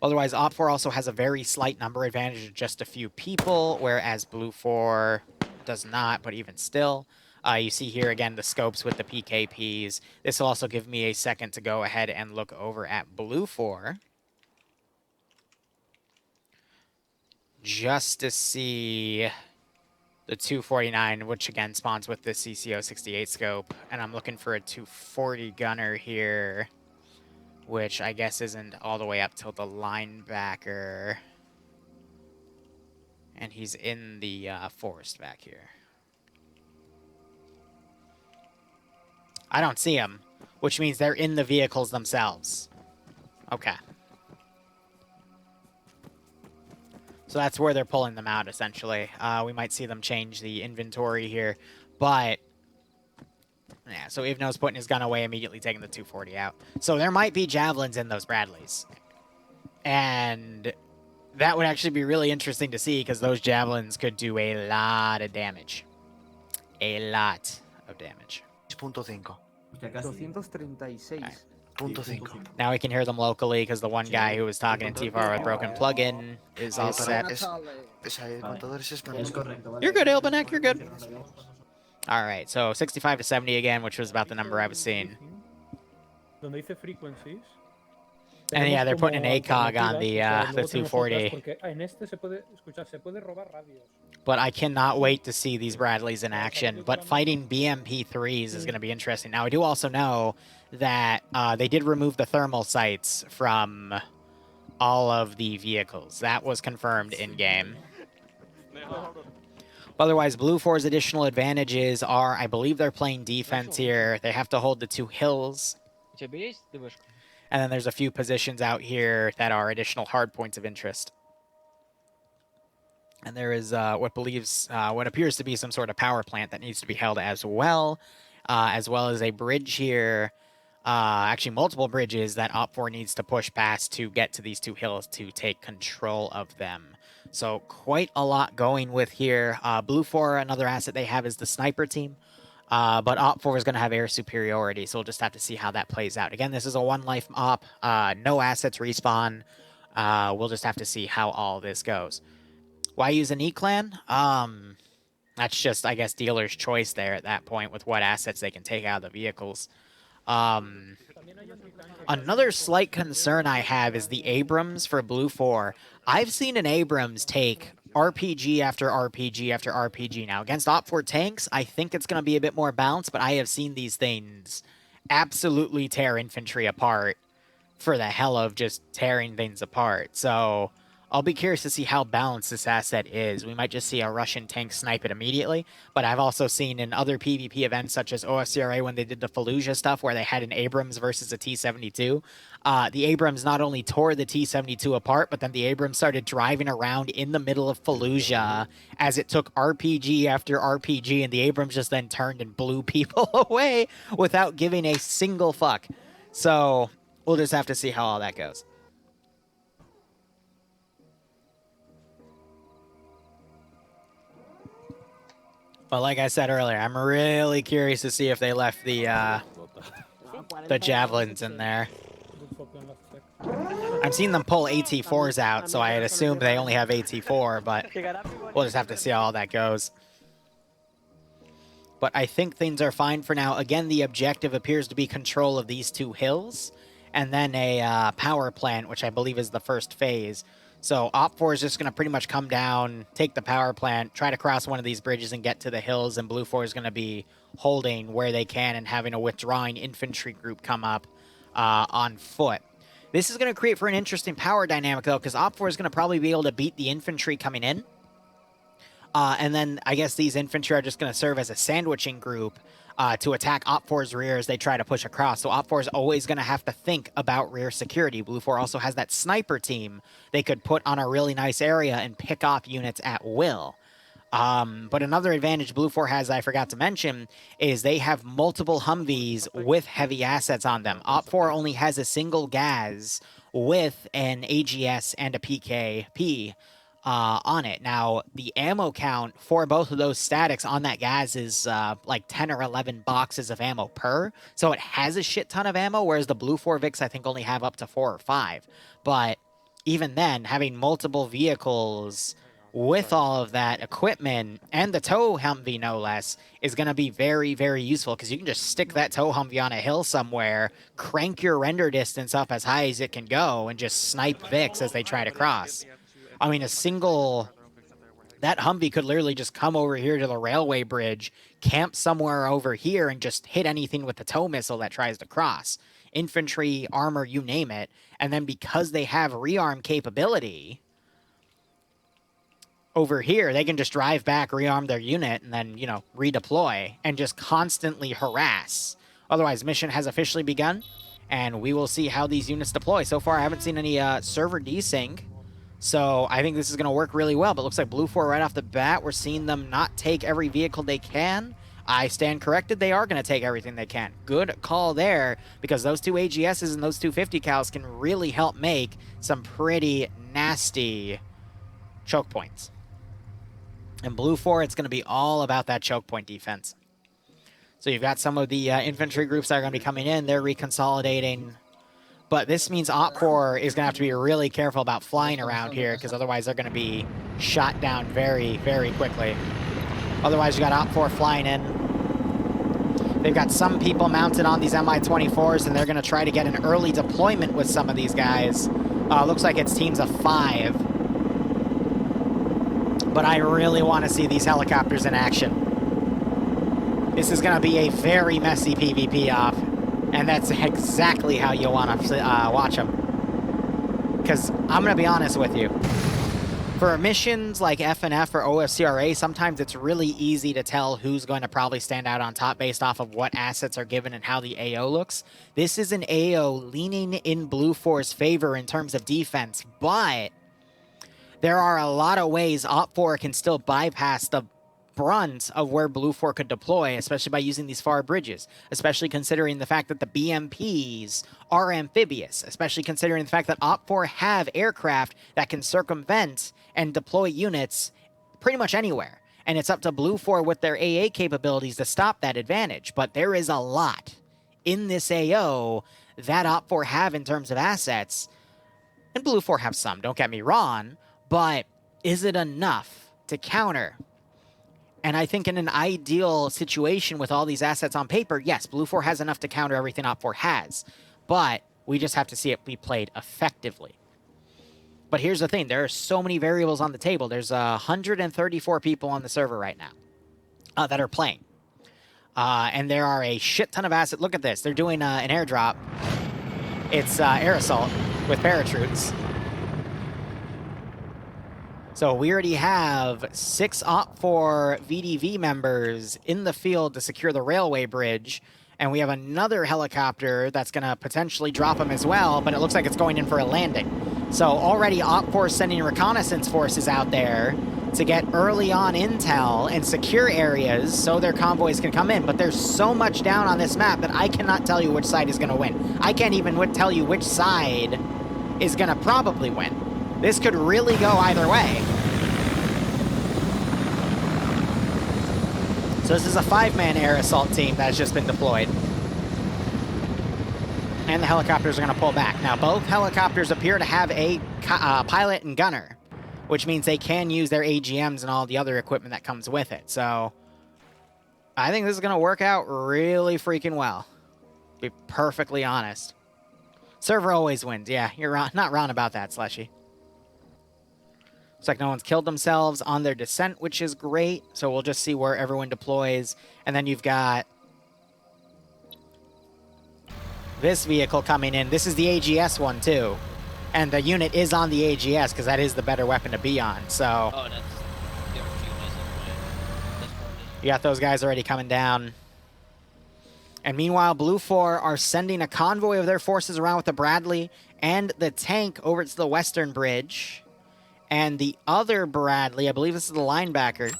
Otherwise, Op4 also has a very slight number advantage of just a few people, whereas Blue 4 does not, but even still. You see here, again, the scopes with the PKPs. This will also give me a second to go ahead and look over at Blue 4. Just to see the 249, which again spawns with the CCO 68 scope. And I'm looking for a 240 gunner here, which I guess isn't all the way up till the linebacker. And he's in the forest back here. I don't see him, which means they're in the vehicles themselves. Okay. So that's where they're pulling them out, essentially. We might see them change the inventory here, but yeah, so Ivno's putting his gun away, immediately taking the 240 out. So there might be javelins in those Bradleys. And that would actually be really interesting to see, because those javelins could do a lot of damage. A lot of damage. 6.5. 236. Punto 5. Now we can hear them locally, because the one guy who was talking in T-Far with broken plugin is all set. You're good, Ilbanek, you're good. All right, so 65 to 70 again, which was about the number I was seeing. Donde dice frequencies. And yeah, they're putting an ACOG on the 240. But I cannot wait to see these Bradleys in action. But fighting BMP3s is going to be interesting. Now, I do also know that they did remove the thermal sights from all of the vehicles. That was confirmed in-game. Otherwise, Blue 4's additional advantages are, I believe they're playing defense here. They have to hold the 2 hills. And then there's a few positions out here that are additional hard points of interest. And there is what appears to be some sort of power plant that needs to be held as well as a bridge here. Actually, multiple bridges that Op4 needs to push past to get to these 2 hills to take control of them. So quite a lot going with here. Blue 4, another asset they have is the sniper team. But Op4 is going to have air superiority, so we'll just have to see how that plays out. Again, this is a 1-life Op. No assets respawn. We'll just have to see how all this goes. Why use an E-Clan? That's just, I guess, dealer's choice there at that point with what assets they can take out of the vehicles. Another slight concern I have is the Abrams for Blue 4. I've seen an Abrams take RPG after RPG after RPG. Now, against Op4 tanks, I think it's going to be a bit more balanced, but I have seen these things absolutely tear infantry apart for the hell of just tearing things apart. So I'll be curious to see how balanced this asset is. We might just see a Russian tank snipe it immediately, but I've also seen in other PvP events, such as OFCRA when they did the Fallujah stuff, where they had an Abrams versus a T-72. The Abrams not only tore the T-72 apart, but then the Abrams started driving around in the middle of Fallujah as it took RPG after RPG, and the Abrams just then turned and blew people away without giving a single fuck. So we'll just have to see how all that goes. But like I said earlier, I'm really curious to see if they left the javelins in there. I've seen them pull AT4s out, so I had assumed they only have AT4, but we'll just have to see how all that goes. But I think things are fine for now. Again, the objective appears to be control of these 2 hills, and then a power plant, which I believe is the first phase. So Op4 is just going to pretty much come down, take the power plant, try to cross one of these bridges and get to the hills, and Blue 4 is going to be holding where they can and having a withdrawing infantry group come up on foot. This is going to create for an interesting power dynamic, though, because Op4 is going to probably be able to beat the infantry coming in. And then I guess these infantry are just going to serve as a sandwiching group to attack Op4's rear as they try to push across. So Op4 is always going to have to think about rear security. Blue 4 also has that sniper team they could put on a really nice area and pick off units at will. But another advantage Blue 4 has I forgot to mention is they have multiple Humvees with heavy assets on them. Op4 only has a single Gaz with an AGS and a PKP on it. Now, the ammo count for both of those statics on that Gaz is like 10 or 11 boxes of ammo per, so it has a shit ton of ammo, whereas the Blue 4 Vics I think only have up to 4 or 5. But even then, having multiple vehicles with all of that equipment and the tow Humvee, no less, is going to be very, very useful because you can just stick that tow Humvee on a hill somewhere, crank your render distance up as high as it can go, and just snipe Vicks as they try to cross. I mean, that Humvee could literally just come over here to the railway bridge, camp somewhere over here, and just hit anything with the tow missile that tries to cross. Infantry, armor, you name it. And then because they have rearm capability, over here, they can just drive back, rearm their unit, and then, you know, redeploy and just constantly harass. Otherwise, mission has officially begun, and we will see how these units deploy. So far, I haven't seen any server desync, so I think this is going to work really well. But it looks like Blue 4 right off the bat, we're seeing them not take every vehicle they can. I stand corrected, they are going to take everything they can. Good call there, because those two AGSs and those two 50 cals can really help make some pretty nasty choke points. In Blue 4, it's going to be all about that choke point defense. So you've got some of the infantry groups that are going to be coming in. They're reconsolidating. But this means Op 4 is going to have to be really careful about flying around here, because otherwise they're going to be shot down very, very quickly. Otherwise, you got Op 4 flying in. They've got some people mounted on these Mi-24s, and they're going to try to get an early deployment with some of these guys. Looks like it's teams of 5. But I really want to see these helicopters in action. This is going to be a very messy PvP off, and that's exactly how you want to watch them. Because I'm going to be honest with you. For missions like FNF or OFCRA, sometimes it's really easy to tell who's going to probably stand out on top based off of what assets are given and how the AO looks. This is an AO leaning in Blue 4's favor in terms of defense, but there are a lot of ways Op 4 can still bypass the brunt of where Blue 4 could deploy, especially by using these far bridges, especially considering the fact that the BMPs are amphibious, especially considering the fact that Op 4 have aircraft that can circumvent and deploy units pretty much anywhere. And it's up to Blue 4 with their AA capabilities to stop that advantage. But there is a lot in this AO that Op 4 have in terms of assets. And Blue 4 have some, don't get me wrong. But is it enough to counter? And I think in an ideal situation with all these assets on paper, yes, Blue 4 has enough to counter everything Op 4 has. But we just have to see it be played effectively. But here's the thing. There are so many variables on the table. There's 134 people on the server right now that are playing. And there are a shit ton of assets. Look at this. They're doing an airdrop. It's air assault with paratroops. So we already have 6 Op 4 VDV members in the field to secure the railway bridge. And we have another helicopter that's going to potentially drop them as well, but it looks like it's going in for a landing. So already Op 4 is sending reconnaissance forces out there to get early on intel and secure areas so their convoys can come in. But there's so much down on this map that I cannot tell you which side is going to win. I can't even tell you which side is going to probably win. This could really go either way. So this is a 5-man air assault team that has just been deployed. And the helicopters are going to pull back. Now, both helicopters appear to have a pilot and gunner, which means they can use their AGMs and all the other equipment that comes with it. So I think this is going to work out really freaking well. To be perfectly honest. Server always wins. Yeah, you're not wrong about that, Slushy. Looks like no one's killed themselves on their descent, which is great. So we'll just see where everyone deploys. And then you've got this vehicle coming in. This is the AGS one, too. And the unit is on the AGS, because that is the better weapon to be on. So Oh, that's the unit. you got those guys already coming down. And meanwhile, Blue 4 are sending a convoy of their forces around with the Bradley and the tank over to the western bridge. And the other Bradley, I believe this is the linebacker,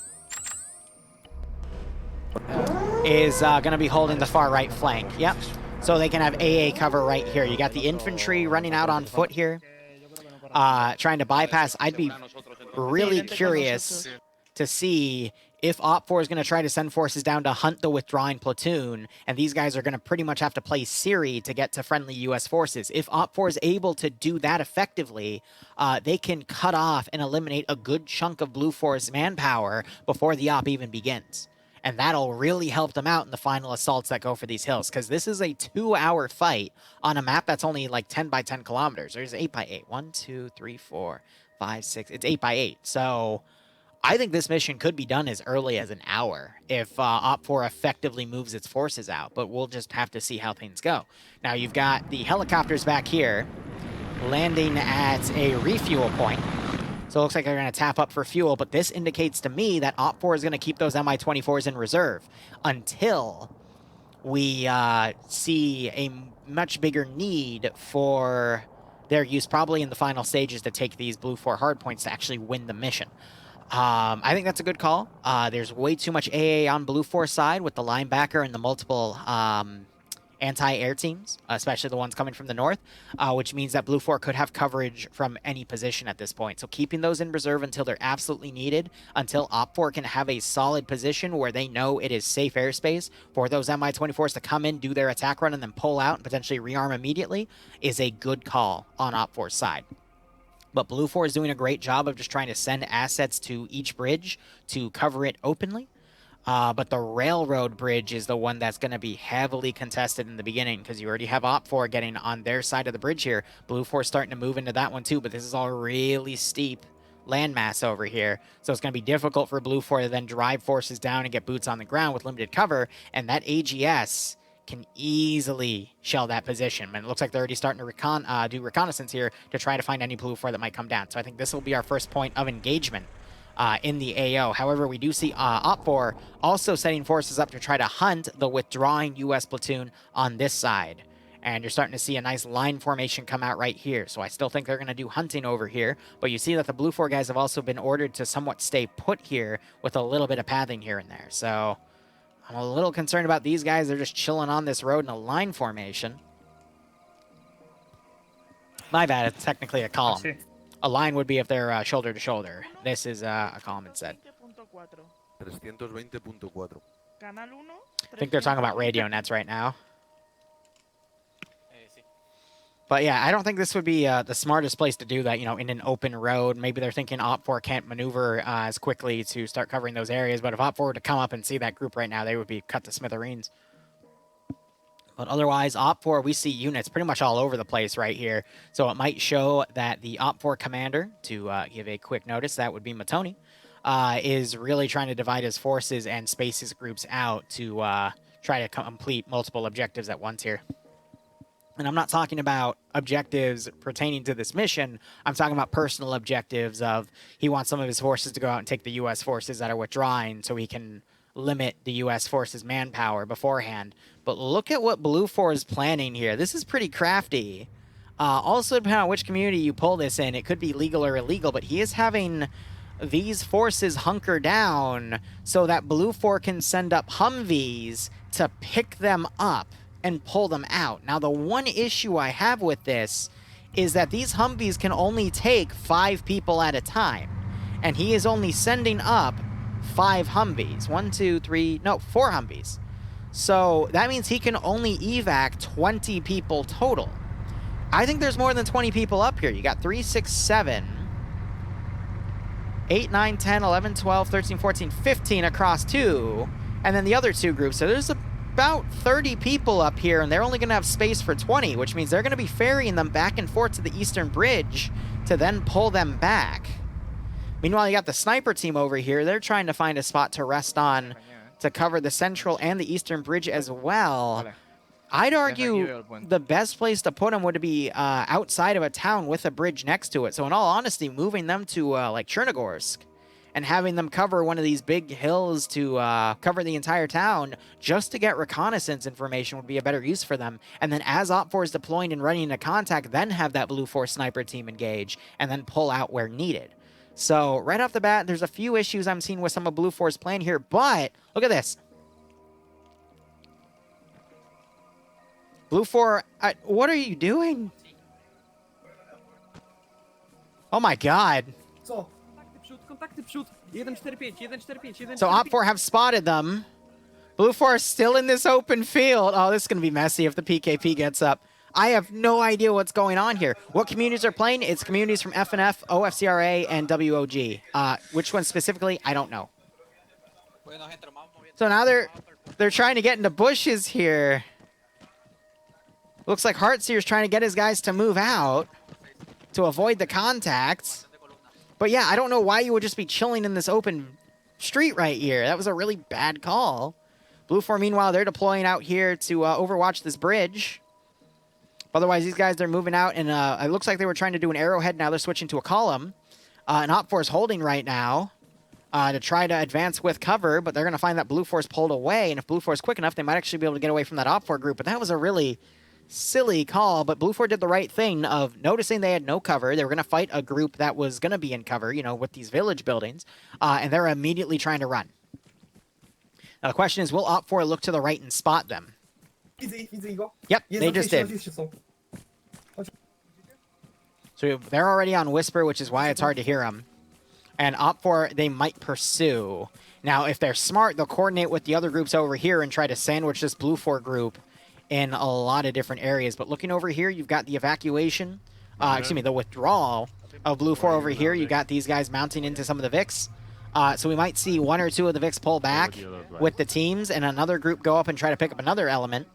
is going to be holding the far right flank. Yep. So they can have AA cover right here. You got the infantry running out on foot here, trying to bypass. I'd be really curious to see if Op 4 is going to try to send forces down to hunt the withdrawing platoon, and these guys are going to pretty much have to play Siri to get to friendly U.S. forces, if Op 4 is able to do that effectively, they can cut off and eliminate a good chunk of Blue Force manpower before the op even begins. And that'll really help them out in the final assaults that go for these hills, because this is a 2-hour fight on a map that's only like 10 by 10 kilometers. There's 8 by 8. 1, 2, 3, 4, 5, 6. It's 8 by 8. So I think this mission could be done as early as an hour if Op 4 effectively moves its forces out, but we'll just have to see how things go. Now, you've got the helicopters back here landing at a refuel point. So it looks like they're going to tap up for fuel, but this indicates to me that Op 4 is going to keep those Mi-24s in reserve until we see a much bigger need for their use, probably in the final stages, to take these Blue 4 hardpoints to actually win the mission. I think that's a good call. There's way too much AA on Blue 4's side with the linebacker and the multiple anti-air teams, especially the ones coming from the north, which means that Blue 4 could have coverage from any position at this point. So keeping those in reserve until they're absolutely needed, until Op 4 can have a solid position where they know it is safe airspace for those Mi-24s to come in, do their attack run, and then pull out and potentially rearm immediately, is a good call on Op 4's side. But Blue 4 is doing a great job of just trying to send assets to each bridge to cover it openly. But the railroad bridge is the one that's going to be heavily contested in the beginning, because you already have Op 4 getting on their side of the bridge here. Blue 4 starting to move into that one too, but this is all really steep landmass over here. So it's going to be difficult for Blue 4 to then drive forces down and get boots on the ground with limited cover, and that AGS can easily shell that position. And it looks like they're already starting to do reconnaissance here to try to find any Blue 4 that might come down. So I think this will be our first point of engagement in the AO. However, we do see Op 4 also setting forces up to try to hunt the withdrawing U.S. platoon on this side. And you're starting to see a nice line formation come out right here. So I still think they're going to do hunting over here. But you see that the Blue 4 guys have also been ordered to somewhat stay put here with a little bit of pathing here and there. So I'm a little concerned about these guys. They're just chilling on this road in a line formation. My bad, it's technically a column. A line would be if they're shoulder to shoulder. This is a column instead. 320.4. I think they're talking about radio nets right now. But yeah, I don't think this would be the smartest place to do that, you know, in an open road. Maybe they're thinking Op 4 can't maneuver as quickly to start covering those areas. But if Op 4 were to come up and see that group right now, they would be cut to smithereens. But otherwise, Op 4, we see units pretty much all over the place right here. So it might show that the Op 4 commander, to give a quick notice, that would be Matoni, is really trying to divide his forces and space his groups out to try to complete multiple objectives at once here. And I'm not talking about objectives pertaining to this mission. I'm talking about personal objectives of he wants some of his forces to go out and take the U.S. forces that are withdrawing so he can limit the U.S. forces' manpower beforehand. But look at what Blue 4 is planning here. This is pretty crafty. Also, depending on which community you pull this in, it could be legal or illegal, but he is having these forces hunker down so that Blue 4 can send up Humvees to pick them up and pull them out. Now, the one issue I have with this is that these Humvees can only take 5 people at a time. And he is only sending up 5 Humvees. 4 Humvees. So that means he can only evac 20 people total. I think there's more than 20 people up here. You got 3, 6, 7, 8, 9, 10, 11, 12, 13, 14, 15 across 2. And then the other 2 groups. So there's about 30 people up here, and they're only going to have space for 20, which means they're going to be ferrying them back and forth to the eastern bridge to then pull them back. Meanwhile, you got the sniper team over here. They're trying to find a spot to rest on to cover the central and the eastern bridge as well. I'd argue the best place to put them would be outside of a town with a bridge next to it. So in all honesty, moving them to like Chernogorsk and having them cover one of these big hills to cover the entire town just to get reconnaissance information would be a better use for them. And then as Op 4 is deploying and running into contact, then have that Blue 4 sniper team engage and then pull out where needed. So right off the bat, there's a few issues I'm seeing with some of Blue 4's plan here, but look at this. Blue 4, what are you doing? Oh my god. kontakty przód. 145, 145, 145. So Op4 have spotted them. Blue 4 is still in this open field. Oh, this is going to be messy if the PKP gets up. I have no idea what's going on here. What communities are playing? It's communities from FNF, OFCRA, and WOG. Which one specifically? I don't know. So now they're trying to get into bushes here. Looks like Heartseer's trying to get his guys to move out to avoid the contacts. But yeah, I don't know why you would just be chilling in this open street right here. That was a really bad call. Blue 4, meanwhile, they're deploying out here to overwatch this bridge. Otherwise, these guys, they're moving out, and it looks like they were trying to do an arrowhead. Now they're switching to a column. And Op4 is holding right now to try to advance with cover, but they're going to find that Blue 4's pulled away, and if Blue 4 is quick enough, they might actually be able to get away from that Op4 group. But that was a really silly call, but Blue 4 did the right thing of noticing they had no cover. They were going to fight a group that was going to be in cover, you know, with these village buildings, and they're immediately trying to run. Now, the question is, will Op4 look to the right and spot them? Yep, they just did. So they're already on Whisper, which is why it's hard to hear them. And Op4, they might pursue. Now, if they're smart, they'll coordinate with the other groups over here and try to sandwich this Blue 4 group in a lot of different areas. But looking over here, you've got the evacuation, the withdrawal of Blue 4 over here. You got these guys mounting into some of the Vicks. So we might see 1 or 2 of the Vicks pull back with the teams, and another group go up and try to pick up another element,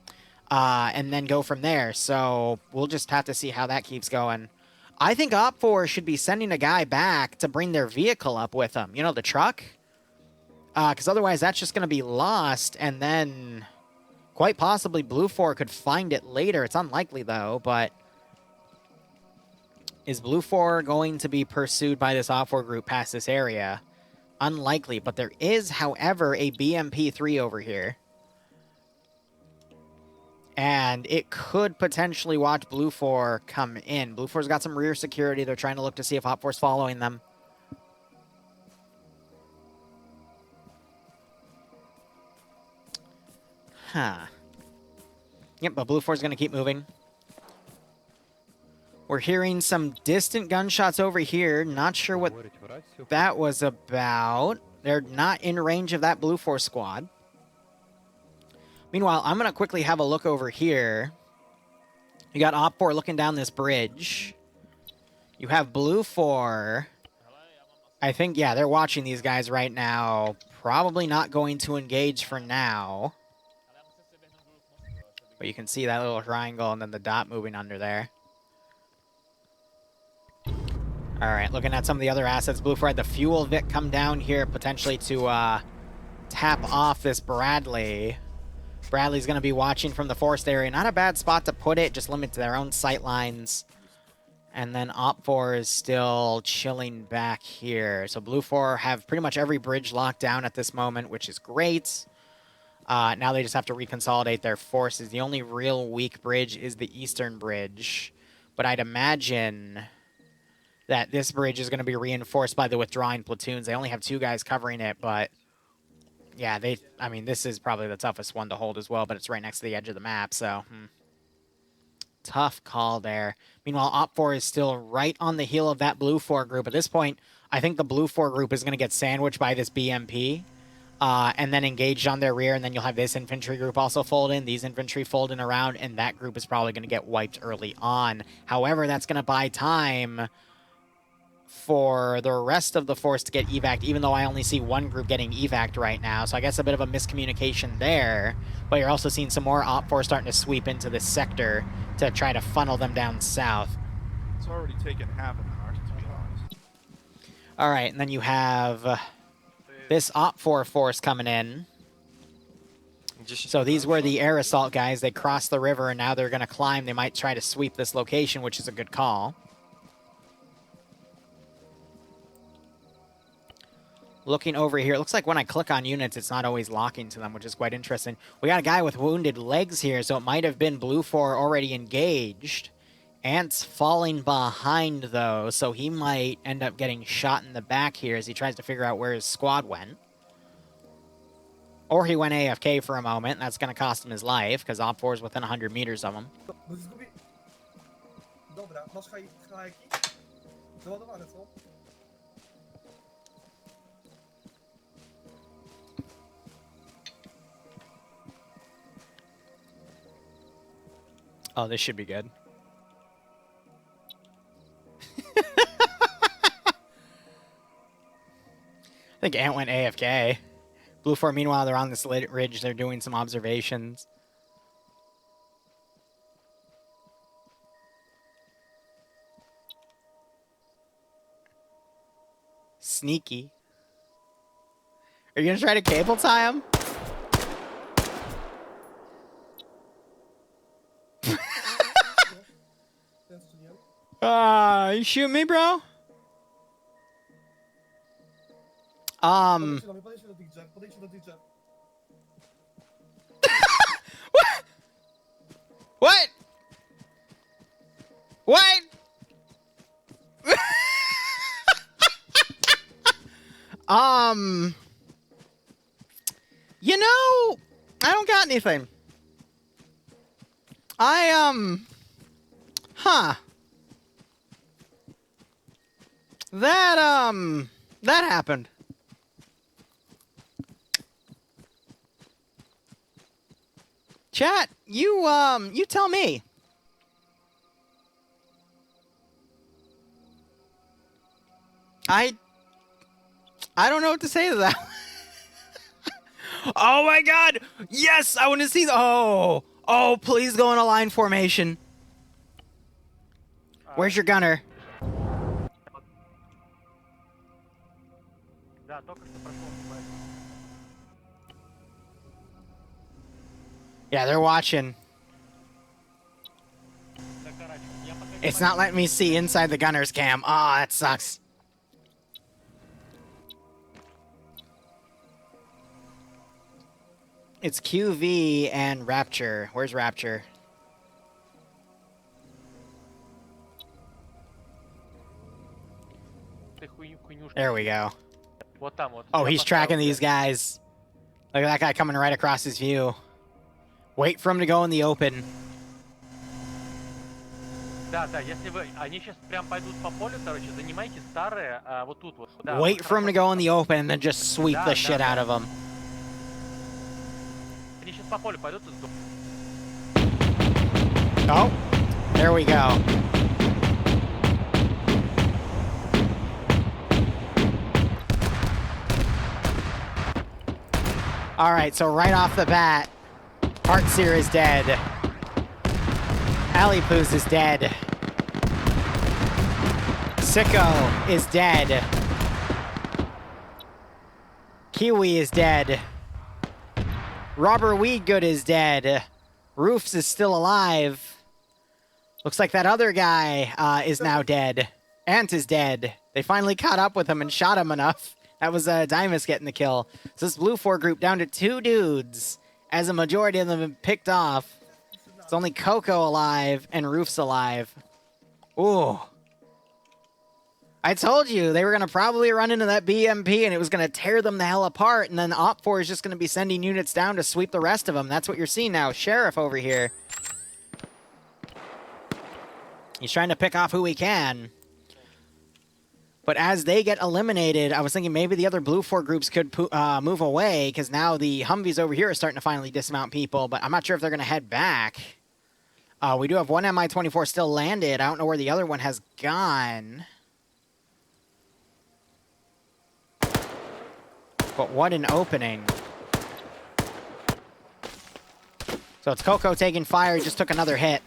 and then go from there. So we'll just have to see how that keeps going. I think Op4 should be sending a guy back to bring their vehicle up with them. You know, the truck? Because otherwise that's just going to be lost, and then quite possibly Blue 4 could find it later. It's unlikely, though, but is Blue 4 going to be pursued by this Op4 group past this area? Unlikely, but there is, however, a BMP-3 over here. And it could potentially watch Blue 4 come in. Blue 4's got some rear security. They're trying to look to see if Op 4's following them. Huh. Yep, but Blue 4's going to keep moving. We're hearing some distant gunshots over here. Not sure what that was about. They're not in range of that Blue 4 squad. Meanwhile, I'm going to quickly have a look over here. You got Op 4 looking down this bridge. You have Blue 4. I think, yeah, they're watching these guys right now. Probably not going to engage for now. But you can see that little triangle and then the dot moving under there. All right, looking at some of the other assets. Blue 4 had the fuel Vic come down here potentially to tap off this Bradley. Bradley's going to be watching from the forest area. Not a bad spot to put it, just limit to their own sight lines. And then Op 4 is still chilling back here. So Blue 4 have pretty much every bridge locked down at this moment, which is great. Now they just have to reconsolidate their forces. The only real weak bridge is the eastern bridge. But I'd imagine that this bridge is going to be reinforced by the withdrawing platoons. They only have 2 guys covering it, but yeah, I mean, this is probably the toughest one to hold as well, but it's right next to the edge of the map, so tough call there. Meanwhile, Op 4 is still right on the heel of that Blue 4 group. At this point, I think the Blue 4 group is going to get sandwiched by this BMP, and then engaged on their rear, and then you'll have this infantry group also fold in, these infantry fold in around, and that group is probably going to get wiped early on. However, that's going to buy time for the rest of the force to get evac'd, even though I only see 1 group getting evac'd right now. So I guess a bit of a miscommunication there. But you're also seeing some more Op 4 starting to sweep into this sector to try to funnel them down south. It's already taken half an hour, to be honest. All right, and then you have this Op 4 force coming in. So these were the air assault guys. They crossed the river, and now they're going to climb. They might try to sweep this location, which is a good call. Looking over here, it looks like when I click on units, it's not always locking to them, which is quite interesting. We got a guy with wounded legs here, so it might have been Blue 4 already engaged. Ant's falling behind, though, so he might end up getting shot in the back here as he tries to figure out where his squad went. Or he went AFK for a moment, and that's going to cost him his life, because Op 4 is within 100 meters of him. Oh, this should be good. I think Ant went AFK. Blue 4, meanwhile, they're on this ridge. They're doing some observations. Sneaky. Are you going to try to cable tie him? You shoot me, bro? What? What? What? You know, I don't got anything. Huh. That happened. Chat, you tell me. I don't know what to say to that. Oh my god! Yes! I want to see the... Oh! Oh, please go in a line formation. Where's your gunner? Yeah, they're watching. It's not letting me see inside the gunner's cam. Ah, that sucks. It's QV and Rapture. Where's Rapture? There we go. Oh, he's tracking these guys. Look at that guy coming right across his view. Wait for him to go in the open. Wait for him to go in the open and then just sweep the shit out of him. Oh, there we go. All right, so right off the bat, Heartseer is dead. Alipoos is dead. Sicko is dead. Kiwi is dead. Robber Weedgood is dead. Roofs is still alive. Looks like that other guy is now dead. Ant is dead. They finally caught up with him and shot him enough. That was Dimus getting the kill. So this Blue 4 group down to 2 dudes, as a majority of them have been picked off. It's only Coco alive and Roof's alive. Ooh. I told you, they were going to probably run into that BMP and it was going to tear them the hell apart, and then Op4 is just going to be sending units down to sweep the rest of them. That's what you're seeing now. Sheriff over here. He's trying to pick off who he can. But as they get eliminated, I was thinking maybe the other Blue 4 groups could move away, because now the Humvees over here are starting to finally dismount people, but I'm not sure if they're going to head back. We do have one Mi-24 still landed. I don't know where the other one has gone. But what an opening. So it's Coco taking fire. He just took another hit.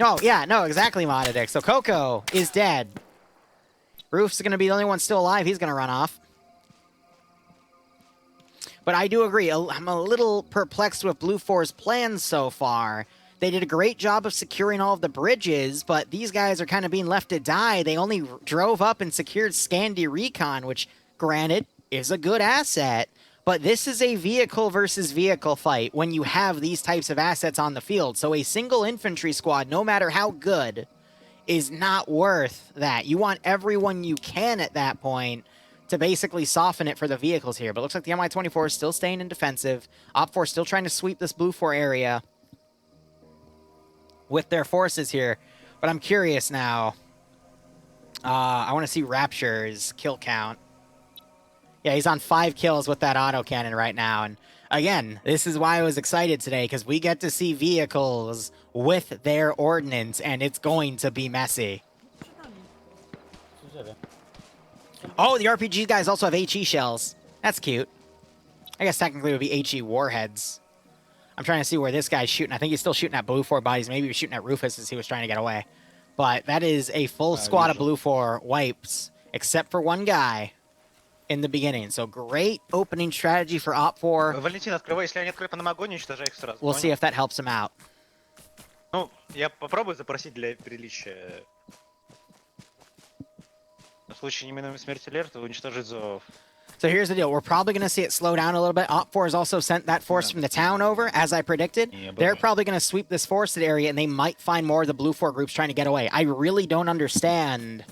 Oh, yeah, no, exactly, Monadic. So Coco is dead. Roof's going to be the only one still alive. He's going to run off. But I do agree. I'm a little perplexed with Blue 4's plans so far. They did a great job of securing all of the bridges, but these guys are kind of being left to die. They only drove up and secured Scandi Recon, which, granted, is a good asset. But this is a vehicle versus vehicle fight when you have these types of assets on the field. So a single infantry squad, no matter how good, is not worth that. You want everyone you can at that point to basically soften it for the vehicles here. But it looks like the Mi-24 is still staying in defensive. Op4 still trying to sweep this Blue 4 area with their forces here. But I'm curious now. I want to see Rapture's kill count. Yeah, he's on 5 kills with that autocannon right now. And Again, this is why I was excited today, because we get to see vehicles with their ordnance, and it's going to be messy. Oh, the RPG guys also have HE shells. That's cute. I guess technically it would be HE warheads. I'm trying to see where this guy's shooting. I think he's still shooting at Blue 4 bodies. Maybe he was shooting at Rufus as he was trying to get away. But that is a full squad of Blue 4 wipes, except for one guy in the beginning. So great opening strategy for Op4. Валентин, открывай, если они открыли по нам огонь, уничтожай их сразу. We'll see if that helps him out. Ну, я попробую запросить для приличия. В случае неминуемой смерти Лерта уничтожить зоов. So here's the deal. We're probably going to see it slow down a little bit. Op4 has also sent that force from the town over, as I predicted. They're probably going to sweep this forested area, and they might find more of the Blue 4 groups trying to get away. I really don't understand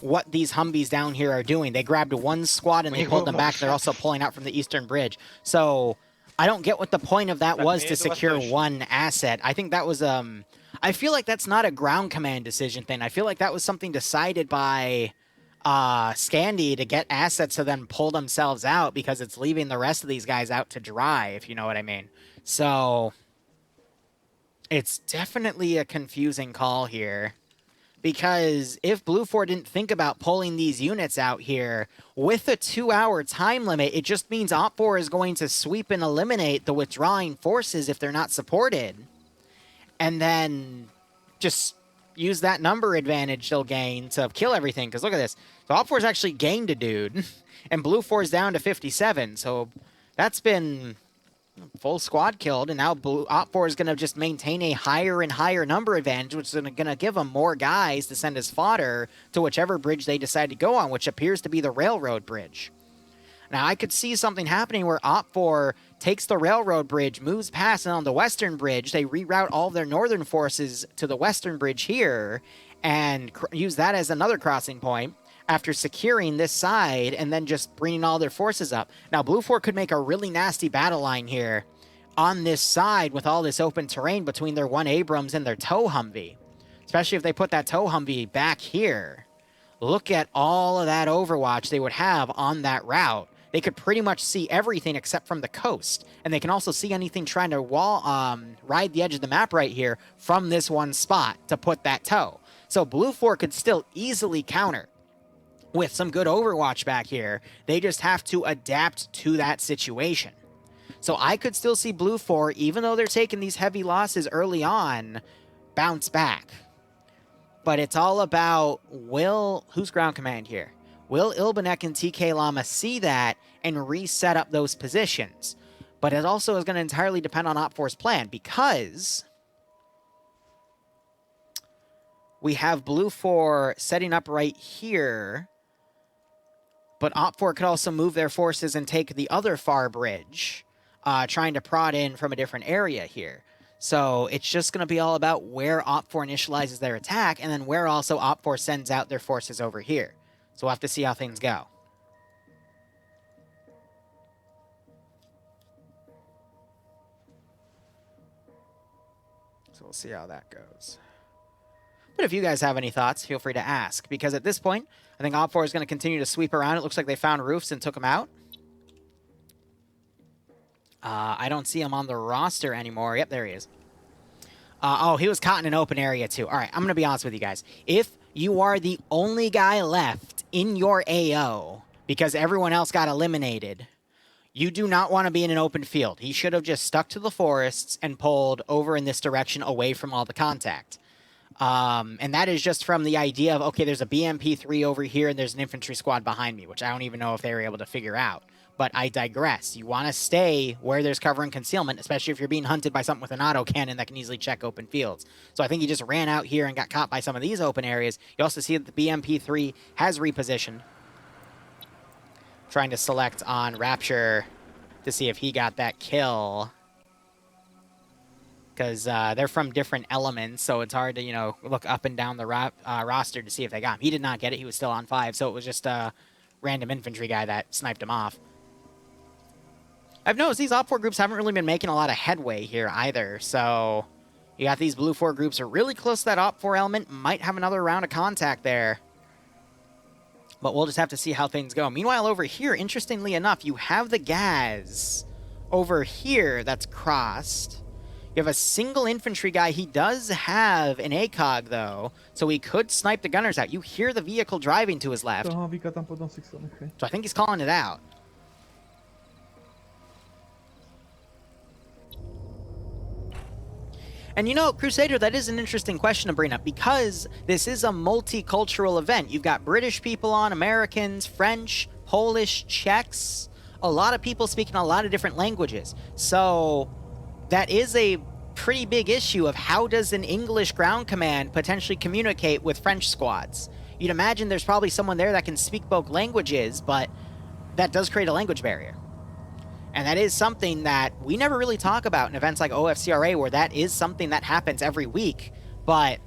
what these Humvees down here are doing. They grabbed one squad, and they pulled them back. They're also pulling out from the eastern bridge. So I don't get what the point of that was to secure one asset. I think that was... I feel like that's not a ground command decision thing. I feel like that was something decided by... Scandy to get assets to then pull themselves out because it's leaving the rest of these guys out to dry, if you know what I mean. So it's definitely a confusing call here, because if Blue 4 didn't think about pulling these units out here with a 2-hour time limit, it just means Op4 is going to sweep and eliminate the withdrawing forces if they're not supported, and then just use that number advantage they'll gain to kill everything. Because look at this. So Op4's actually gained a dude, and Blue 4's down to 57. So that's been full squad killed, and now Op4 is going to just maintain a higher and higher number advantage, which is going to give them more guys to send as fodder to whichever bridge they decide to go on, which appears to be the railroad bridge. Now, I could see something happening where Op4 takes the railroad bridge, moves past, and on the western bridge, they reroute all of their northern forces to the western bridge here and use that as another crossing point after securing this side and then just bringing all their forces up. Now, Blue 4 could make a really nasty battle line here on this side with all this open terrain between their one Abrams and their tow Humvee, especially if they put that tow Humvee back here. Look at all of that overwatch they would have on that route. They could pretty much see everything except from the coast. And they can also see anything trying to ride the edge of the map right here from this one spot to put that tow. So Blue 4 could still easily counter with some good overwatch back here. They just have to adapt to that situation. So I could still see Blue 4, even though they're taking these heavy losses early on, bounce back. But it's all about who's ground command here? Will Ilbanek and TK Llama see that and reset up those positions? But it also is going to entirely depend on Op4's plan, because we have Blue 4 setting up right here, but Op4 could also move their forces and take the other far bridge, trying to prod in from a different area here. So it's just going to be all about where Op4 initializes their attack, and then where also Op4 sends out their forces over here. So we'll have to see how things go. So we'll see how that goes. But if you guys have any thoughts, feel free to ask. Because at this point, I think Op4 is going to continue to sweep around. It looks like they found roofs and took them out. I don't see him on the roster anymore. Yep, there he is. Oh, he was caught in an open area too. All right, I'm going to be honest with you guys. If you are the only guy left in your AO because everyone else got eliminated, you do not want to be in an open field. He should have just stuck to the forests and pulled over in this direction away from all the contact. And that is just from the idea of, okay, there's a BMP-3 over here and there's an infantry squad behind me, which I don't even know if they were able to figure out. But I digress. You want to stay where there's cover and concealment, especially if you're being hunted by something with an autocannon that can easily check open fields. So I think he just ran out here and got caught by some of these open areas. You also see that the BMP-3 has repositioned. Trying to select on Rapture to see if he got that kill. Because they're from different elements, so it's hard to, you know, look up and down the roster to see if they got him. He did not get it. He was still on 5, so it was just a random infantry guy that sniped him off. I've noticed these Op4 groups haven't really been making a lot of headway here either, so you got these Blue 4 groups are really close to that Op4 element, might have another round of contact there. But we'll just have to see how things go. Meanwhile, over here, interestingly enough, you have the Gaz over here that's crossed. You have a single infantry guy. He does have an ACOG, though, so he could snipe the gunners out. You hear the vehicle driving to his left. So I think he's calling it out. And you know, Crusader, that is an interesting question to bring up because this is a multicultural event. You've got British people on, Americans, French, Polish, Czechs, a lot of people speaking a lot of different languages. So that is a pretty big issue of how does an English ground command potentially communicate with French squads? You'd imagine there's probably someone there that can speak both languages, but that does create a language barrier. And that is something that we never really talk about in events like OFCRA, where that is something that happens every week. But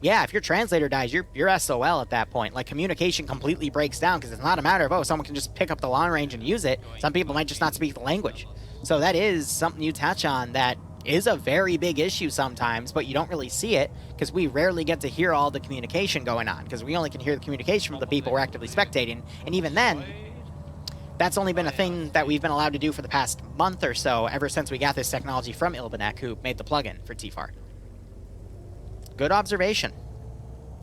yeah, if your translator dies, you're SOL at that point. Like, communication completely breaks down because it's not a matter of, oh, someone can just pick up the long range and use it. Some people might just not speak the language. So that is something you touch on that is a very big issue sometimes, but you don't really see it because we rarely get to hear all the communication going on because we only can hear the communication from the people we're actively spectating. And even then, that's only been a thing that we've been allowed to do for the past month or so, ever since we got this technology from Ilbanek, who made the plugin for TFAR. Good observation.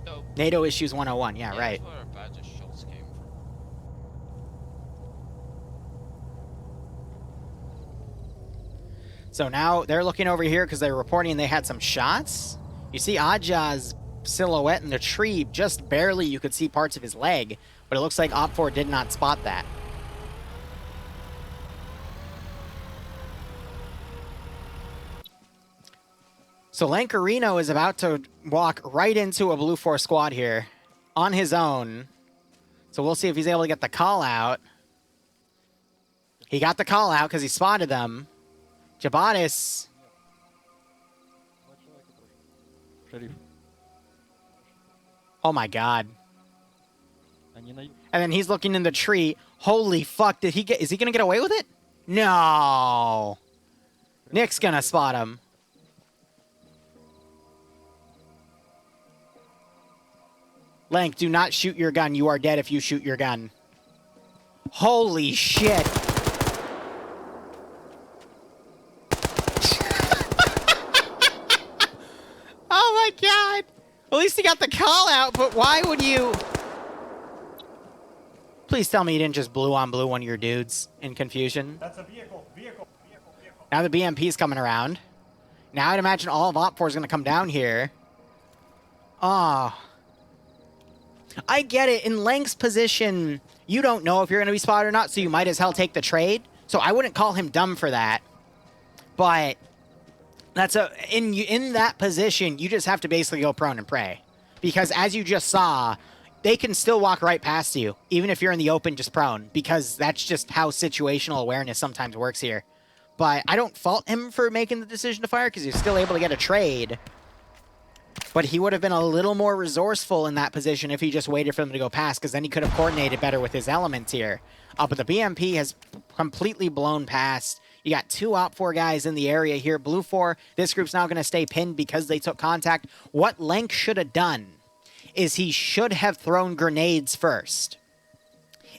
So, NATO issues 101, yeah, right. That's where our badge Schultz came from. So now they're looking over here because they're reporting they had some shots. You see Aja's silhouette in the tree, just barely you could see parts of his leg, but it looks like Op4 did not spot that. So Lancarino is about to walk right into a Blue 4 squad here on his own. So we'll see if he's able to get the call out. He got the call out because he spotted them. Jabatis. Oh my god. And then he's looking in the tree. Holy fuck, did he get, is he gonna get away with it? No. Nick's gonna spot him. Lank, do not shoot your gun. You are dead if you shoot your gun. Holy shit. Oh my god. At least he got the call out, but why would you... Please tell me you didn't just blue on blue one of your dudes in confusion. That's a vehicle. Now the BMP's coming around. Now I'd imagine all of Op4 is going to come down here. Oh. I get it. In Lank's position, you don't know if you're going to be spotted or not, so you might as hell take the trade. So I wouldn't call him dumb for that. But that's in that position, you just have to basically go prone and pray. Because as you just saw, they can still walk right past you, even if you're in the open just prone, because that's just how situational awareness sometimes works here. But I don't fault him for making the decision to fire, because he's still able to get a trade. But he would have been a little more resourceful in that position if he just waited for them to go past, because then he could have coordinated better with his elements here. But the BMP has completely blown past. You got two Op4 guys in the area here. Blue 4, this group's now going to stay pinned because they took contact. What Lank should have done is he should have thrown grenades first.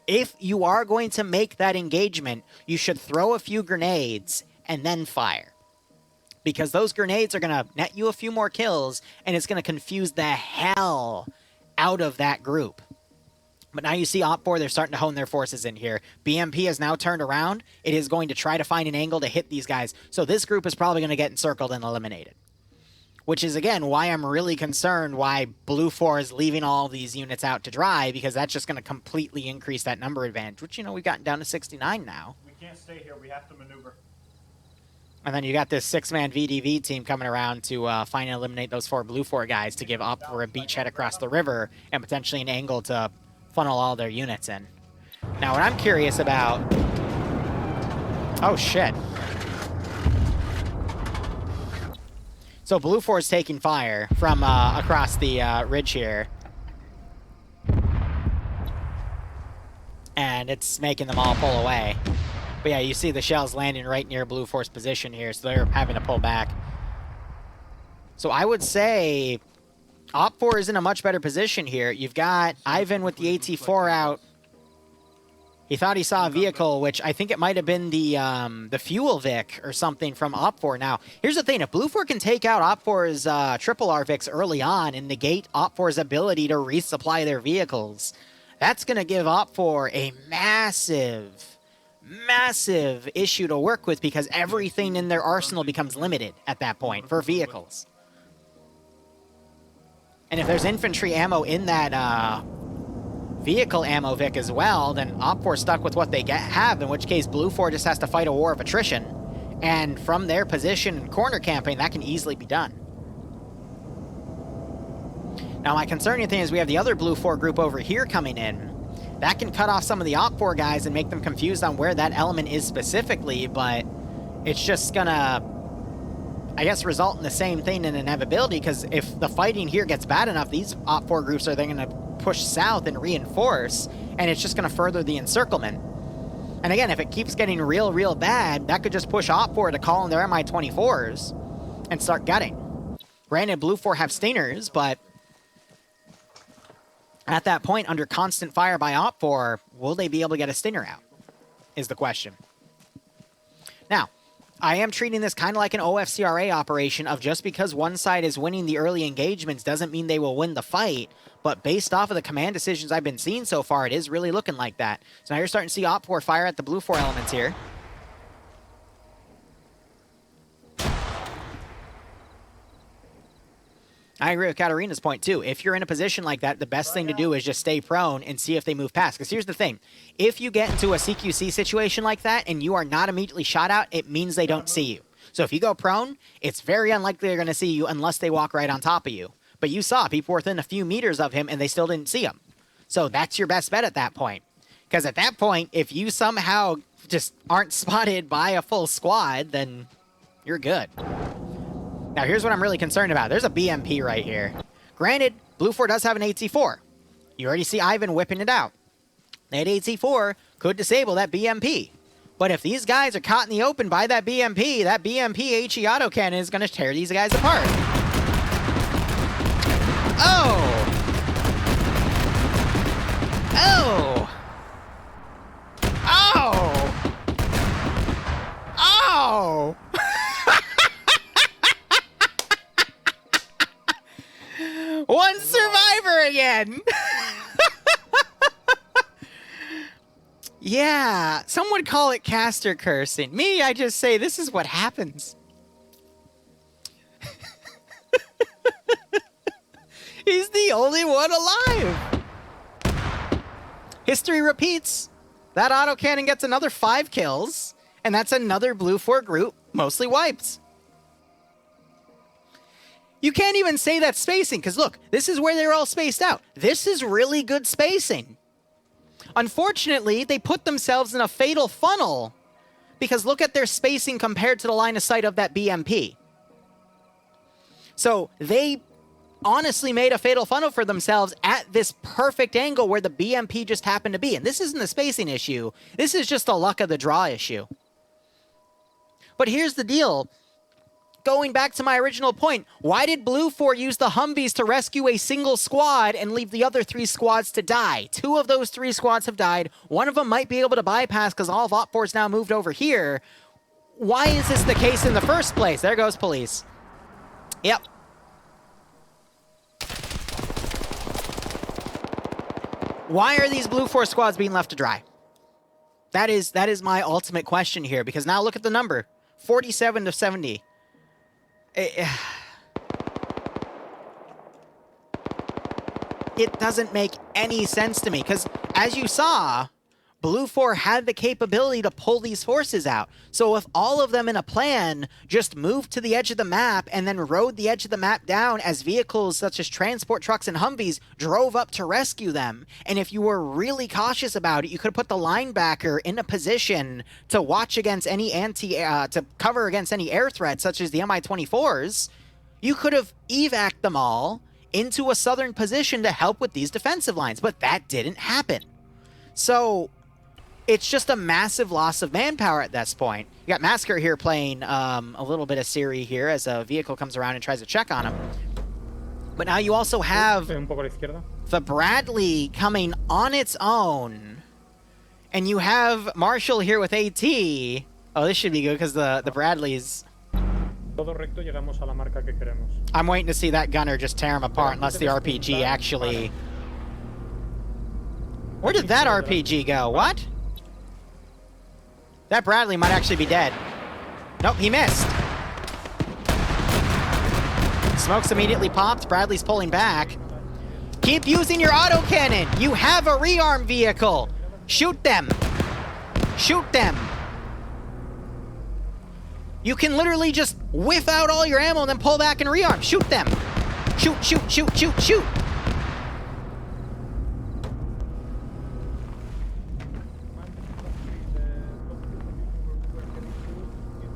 If you are going to make that engagement, you should throw a few grenades and then fire. Because those grenades are going to net you a few more kills, and it's going to confuse the hell out of that group. But now you see Op4, they're starting to hone their forces in here. BMP has now turned around. It is going to try to find an angle to hit these guys. So this group is probably going to get encircled and eliminated. Which is, again, why I'm really concerned why Blue 4 is leaving all these units out to dry, because that's just going to completely increase that number advantage, which, you know, we've gotten down to 69 now. We can't stay here. We have to maneuver. And then you got this 6-man VDV team coming around to find and eliminate those 4 Blue 4 guys to give Op4 a beachhead across the river and potentially an angle to funnel all their units in. Now, what I'm curious about... Oh, shit. So Blue 4 is taking fire from across the ridge here. And it's making them all pull away. But yeah, you see the shells landing right near Blue 4's position here, so they're having to pull back. So I would say Op4 is in a much better position here. You've got Ivan with the AT4 out. He thought he saw a vehicle, which I think it might have been the fuel Vic or something from Op4. Now, here's the thing. If Blue4 can take out Op4's triple R Vics early on and negate Op4's ability to resupply their vehicles, that's going to give Op4 a massive, massive issue to work with because everything in their arsenal becomes limited at that point for vehicles. And if there's infantry ammo in that vehicle ammo Vic as well, then Op4 stuck with what they have, in which case Blue4 just has to fight a war of attrition. And from their position and corner campaign, that can easily be done. Now, my concerning thing is we have the other Blue4 group over here coming in. That can cut off some of the Op4 guys and make them confused on where that element is specifically, but it's just gonna, I guess, result in the same thing in inevitability, because if the fighting here gets bad enough, these Op4 groups are then going to push south and reinforce, and it's just going to further the encirclement. And again, if it keeps getting real bad, that could just push Op4 to call in their Mi-24s and start gutting. Granted, Blue4 have stingers, but at that point, under constant fire by Op4, will they be able to get a stinger out, is the question. Now, I am treating this kind of like an OFCRA operation of just because one side is winning the early engagements doesn't mean they will win the fight, but based off of the command decisions I've been seeing so far, it is really looking like that. So now you're starting to see Op4 fire at the Blue4 elements here. I agree with Katarina's point, too. If you're in a position like that, the best thing to do is just stay prone and see if they move past. Because here's the thing. If you get into a CQC situation like that and you are not immediately shot out, it means they don't see you. So if you go prone, it's very unlikely they're going to see you unless they walk right on top of you. But you saw people within a few meters of him and they still didn't see him. So that's your best bet at that point. Because at that point, if you somehow just aren't spotted by a full squad, then you're good. Now, here's what I'm really concerned about. There's a BMP right here. Granted, Blue4 does have an 8C4. You already see Ivan whipping it out. That 8C4 could disable that BMP. But if these guys are caught in the open by that BMP HE autocannon is going to tear these guys apart. Oh! Oh! Oh! Oh! One survivor again! Yeah, some would call it caster cursing. Me, I just say this is what happens. He's the only one alive! History repeats. That autocannon gets another 5 kills, and that's another Blue4 group, mostly wiped. You can't even say that's spacing, because look, this is where they're all spaced out. This is really good spacing. Unfortunately, they put themselves in a fatal funnel, because look at their spacing compared to the line of sight of that BMP. So they honestly made a fatal funnel for themselves at this perfect angle where the BMP just happened to be. And this isn't the spacing issue. This is just the luck of the draw issue. But here's the deal. Going back to my original point, why did Blue4 use the Humvees to rescue a single squad and leave the other 3 squads to die? 2 of those 3 squads have died. One of them might be able to bypass because all of Op4's now moved over here. Why is this the case in the first place? There goes police. Yep. Why are these Blue4 squads being left to dry? That is my ultimate question here, because now look at the number. 47 to 70. It doesn't make any sense to me, because as you saw, Blue4 had the capability to pull these forces out. So if all of them in a plan just moved to the edge of the map and then rode the edge of the map down as vehicles such as transport trucks and Humvees drove up to rescue them, and if you were really cautious about it, you could have put the linebacker in a position to watch against any to cover against any air threats such as the Mi-24s, you could have evac'd them all into a southern position to help with these defensive lines, but that didn't happen. So it's just a massive loss of manpower at this point. You got Massacre here playing a little bit of Siri here as a vehicle comes around and tries to check on him. But now you also have the Bradley coming on its own and you have Marshall here with AT. Oh, this should be good because the Bradleys. Todo recto, llegamos a la marca que queremos. I'm waiting to see that gunner just tear him apart unless the RPG actually... Where did that RPG go? What? That Bradley might actually be dead. Nope, he missed. Smoke's immediately popped. Bradley's pulling back. Keep using your autocannon. You have a rearm vehicle. Shoot them. Shoot them. You can literally just whiff out all your ammo and then pull back and rearm. Shoot them. Shoot, shoot, shoot, shoot, shoot.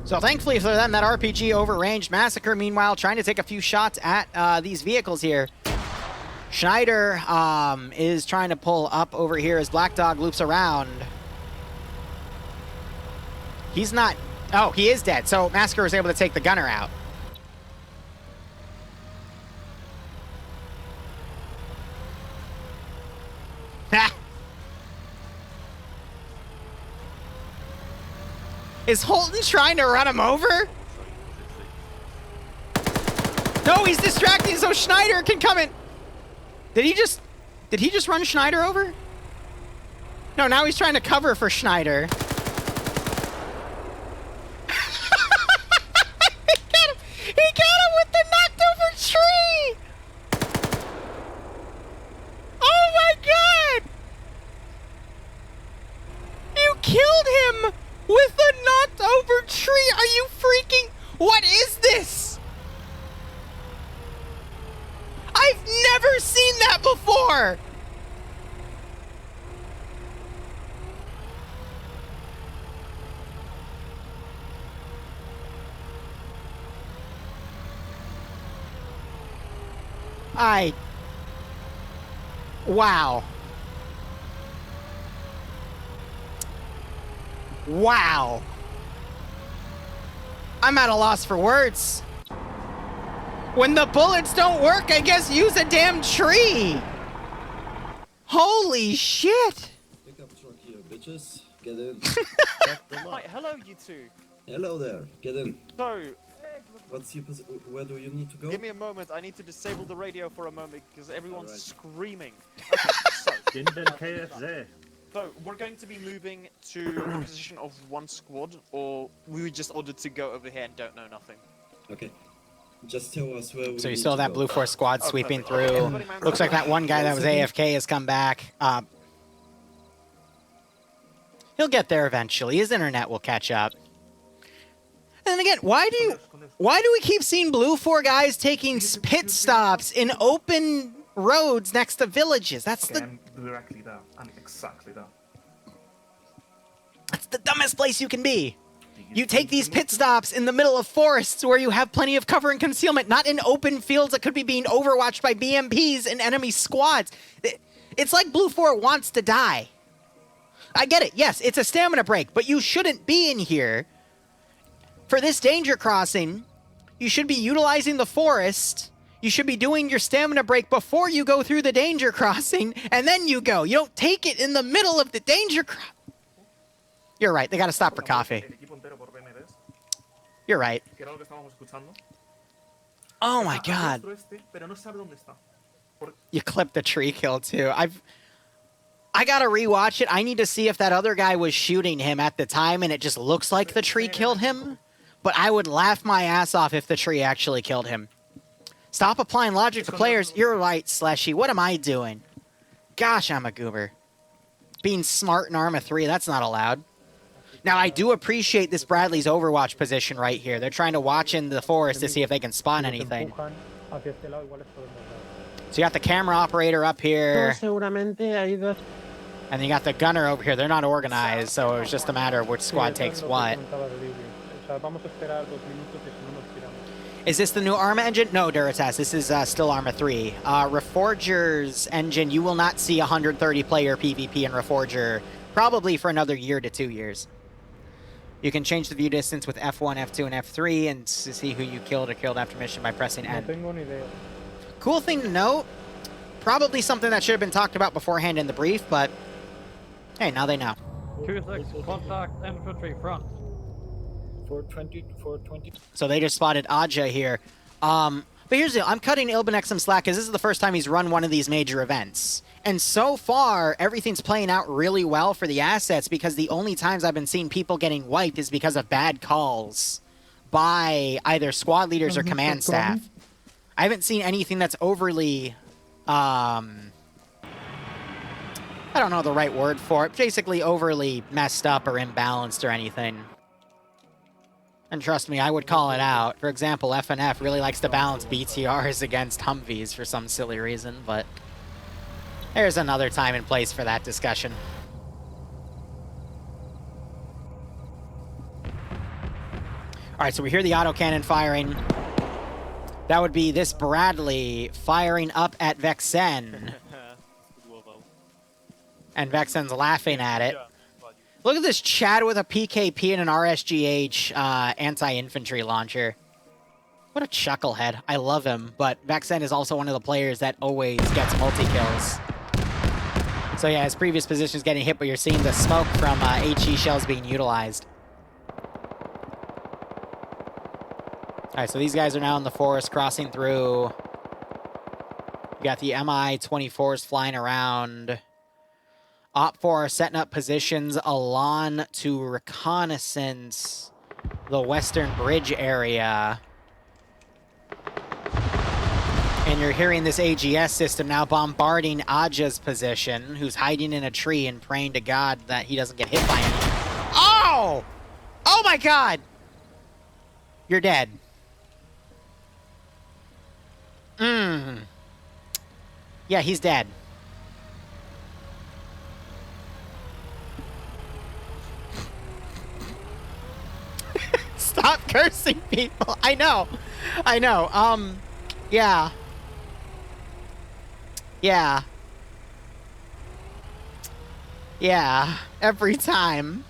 So thankfully for them, that RPG overranged. Massacre, meanwhile, trying to take a few shots at these vehicles here. Schneider is trying to pull up over here as Black Dog loops around. He's not... Oh, he is dead. So Massacre was able to take the gunner out. Ha! Is Holton trying to run him over? No, he's distracting so Schneider can come in. Did he just run Schneider over? No, now he's trying to cover for Schneider. He got him with the knocked over tree! Oh my god! You killed him with the knocked over tree! Are you freaking... What is this? I've never seen that before! Wow. Wow. I'm at a loss for words. When the bullets don't work, I guess use a damn tree. Holy shit. Pickup truck here, bitches. Get in. Right, hello, you two. Hello there. Get in. So, What's your position? Where do you need to go? give me a moment. I need to disable the radio for a moment because everyone's Alright. screaming. Okay, so we're going to be moving to a position of one squad, or we were just ordered to go over here and don't know nothing. Okay. Just tell us where we So you need still to have that go. Blue Force squad sweeping perfect. through. Everybody man Looks like that one guy that was AFK has come back. He'll get there eventually. His internet will catch up. And then again, why do we keep seeing Blue 4 guys taking pit stops in open roads next to villages? That's I'm directly there. I'm exactly there. that's the dumbest place you can be. You take these pit stops in the middle of forests where you have plenty of cover and concealment, not in open fields that could be being overwatched by BMPs and enemy squads. It's like Blue 4 wants to die. I get it. Yes, it's a stamina break, but you shouldn't be in here. For this danger crossing, you should be utilizing the forest. You should be doing your stamina break before you go through the danger crossing, and then you go. You don't take it in the middle of the danger crossing. You're right. They got to stop for coffee. You're right. Oh my god. You clipped the tree kill too. I gotta rewatch it. I need to see if that other guy was shooting him at the time and it just looks like the tree killed him. But I would laugh my ass off if the tree actually killed him. Stop applying logic to players. You're right, Slashy. What am I doing? Gosh, I'm a goober. Being smart in Arma 3, that's not allowed. Now, I do appreciate this Bradley's Overwatch position right here. They're trying to watch in the forest to see if they can spawn anything. So you got the camera operator up here. And then you got the gunner over here. They're not organized, so it was just a matter of which squad takes what. Is this the new Arma engine? No, Duratas. This is still Arma 3. Reforger's engine, you will not see 130-player PvP in Reforger probably for another year to 2 years. You can change the view distance with F1, F2, and F3 and to see who you killed or killed after mission by pressing N. Cool thing to note, probably something that should have been talked about beforehand in the brief, but hey, now they know. 2-6, contact infantry front. 420 to 420. So they just spotted Aja here. But here's the deal. I'm cutting Ilbanek some slack because this is the first time he's run one of these major events. And so far, everything's playing out really well for the assets because the only times I've been seeing people getting wiped is because of bad calls by either squad leaders or command staff. I haven't seen anything that's overly... I don't know the right word for it. Basically overly messed up or imbalanced or anything. And trust me, I would call it out. For example, FNF really likes to balance BTRs against Humvees for some silly reason, but there's another time and place for that discussion. All right, so we hear the autocannon firing. That would be this Bradley firing up at Vexen. And Vexen's laughing at it. Look at this Chad with a PKP and an RSGH anti-infantry launcher. What a chucklehead. I love him, but Vexen is also one of the players that always gets multi-kills. So yeah, his previous position is getting hit, but you're seeing the smoke from HE shells being utilized. Alright, so these guys are now in the forest, crossing through. You got the Mi-24s flying around. Op 4 are setting up positions along to reconnaissance the western bridge area. And you're hearing this AGS system now bombarding Aja's position, who's hiding in a tree and praying to God that he doesn't get hit by anything. Oh! Oh my God! You're dead. Yeah, he's dead. Stop cursing people. I know. I know. Yeah. Yeah. Yeah. Every time.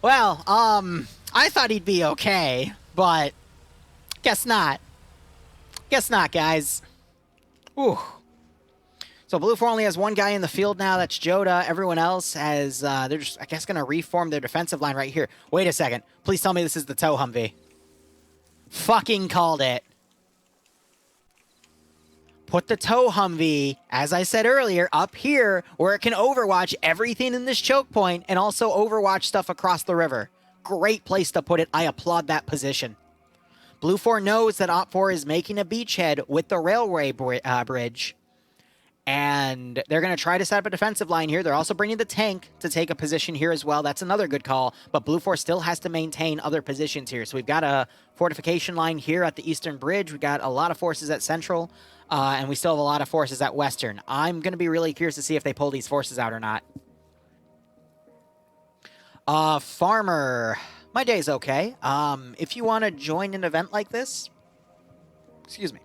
Well, I thought he'd be okay, but guess not. Guess not, guys. Ooh. So Blue 4 only has one guy in the field now. That's Joda. Everyone else has, they're just, I guess, going to reform their defensive line right here. Wait a second. Please tell me this is the tow Humvee. Fucking called it. Put the tow Humvee, as I said earlier, up here where it can overwatch everything in this choke point and also overwatch stuff across the river. Great place to put it. I applaud that position. Blue 4 knows that Op 4 is making a beachhead with the railway bridge. And they're going to try to set up a defensive line here. They're also bringing the tank to take a position here as well. That's another good call. But Blue 4 still has to maintain other positions here. So we've got a fortification line here at the Eastern Bridge. We've got a lot of forces at Central. And we still have a lot of forces at Western. I'm going to be really curious to see if they pull these forces out or not. Farmer. My day's okay. If you want to join an event like this, excuse me,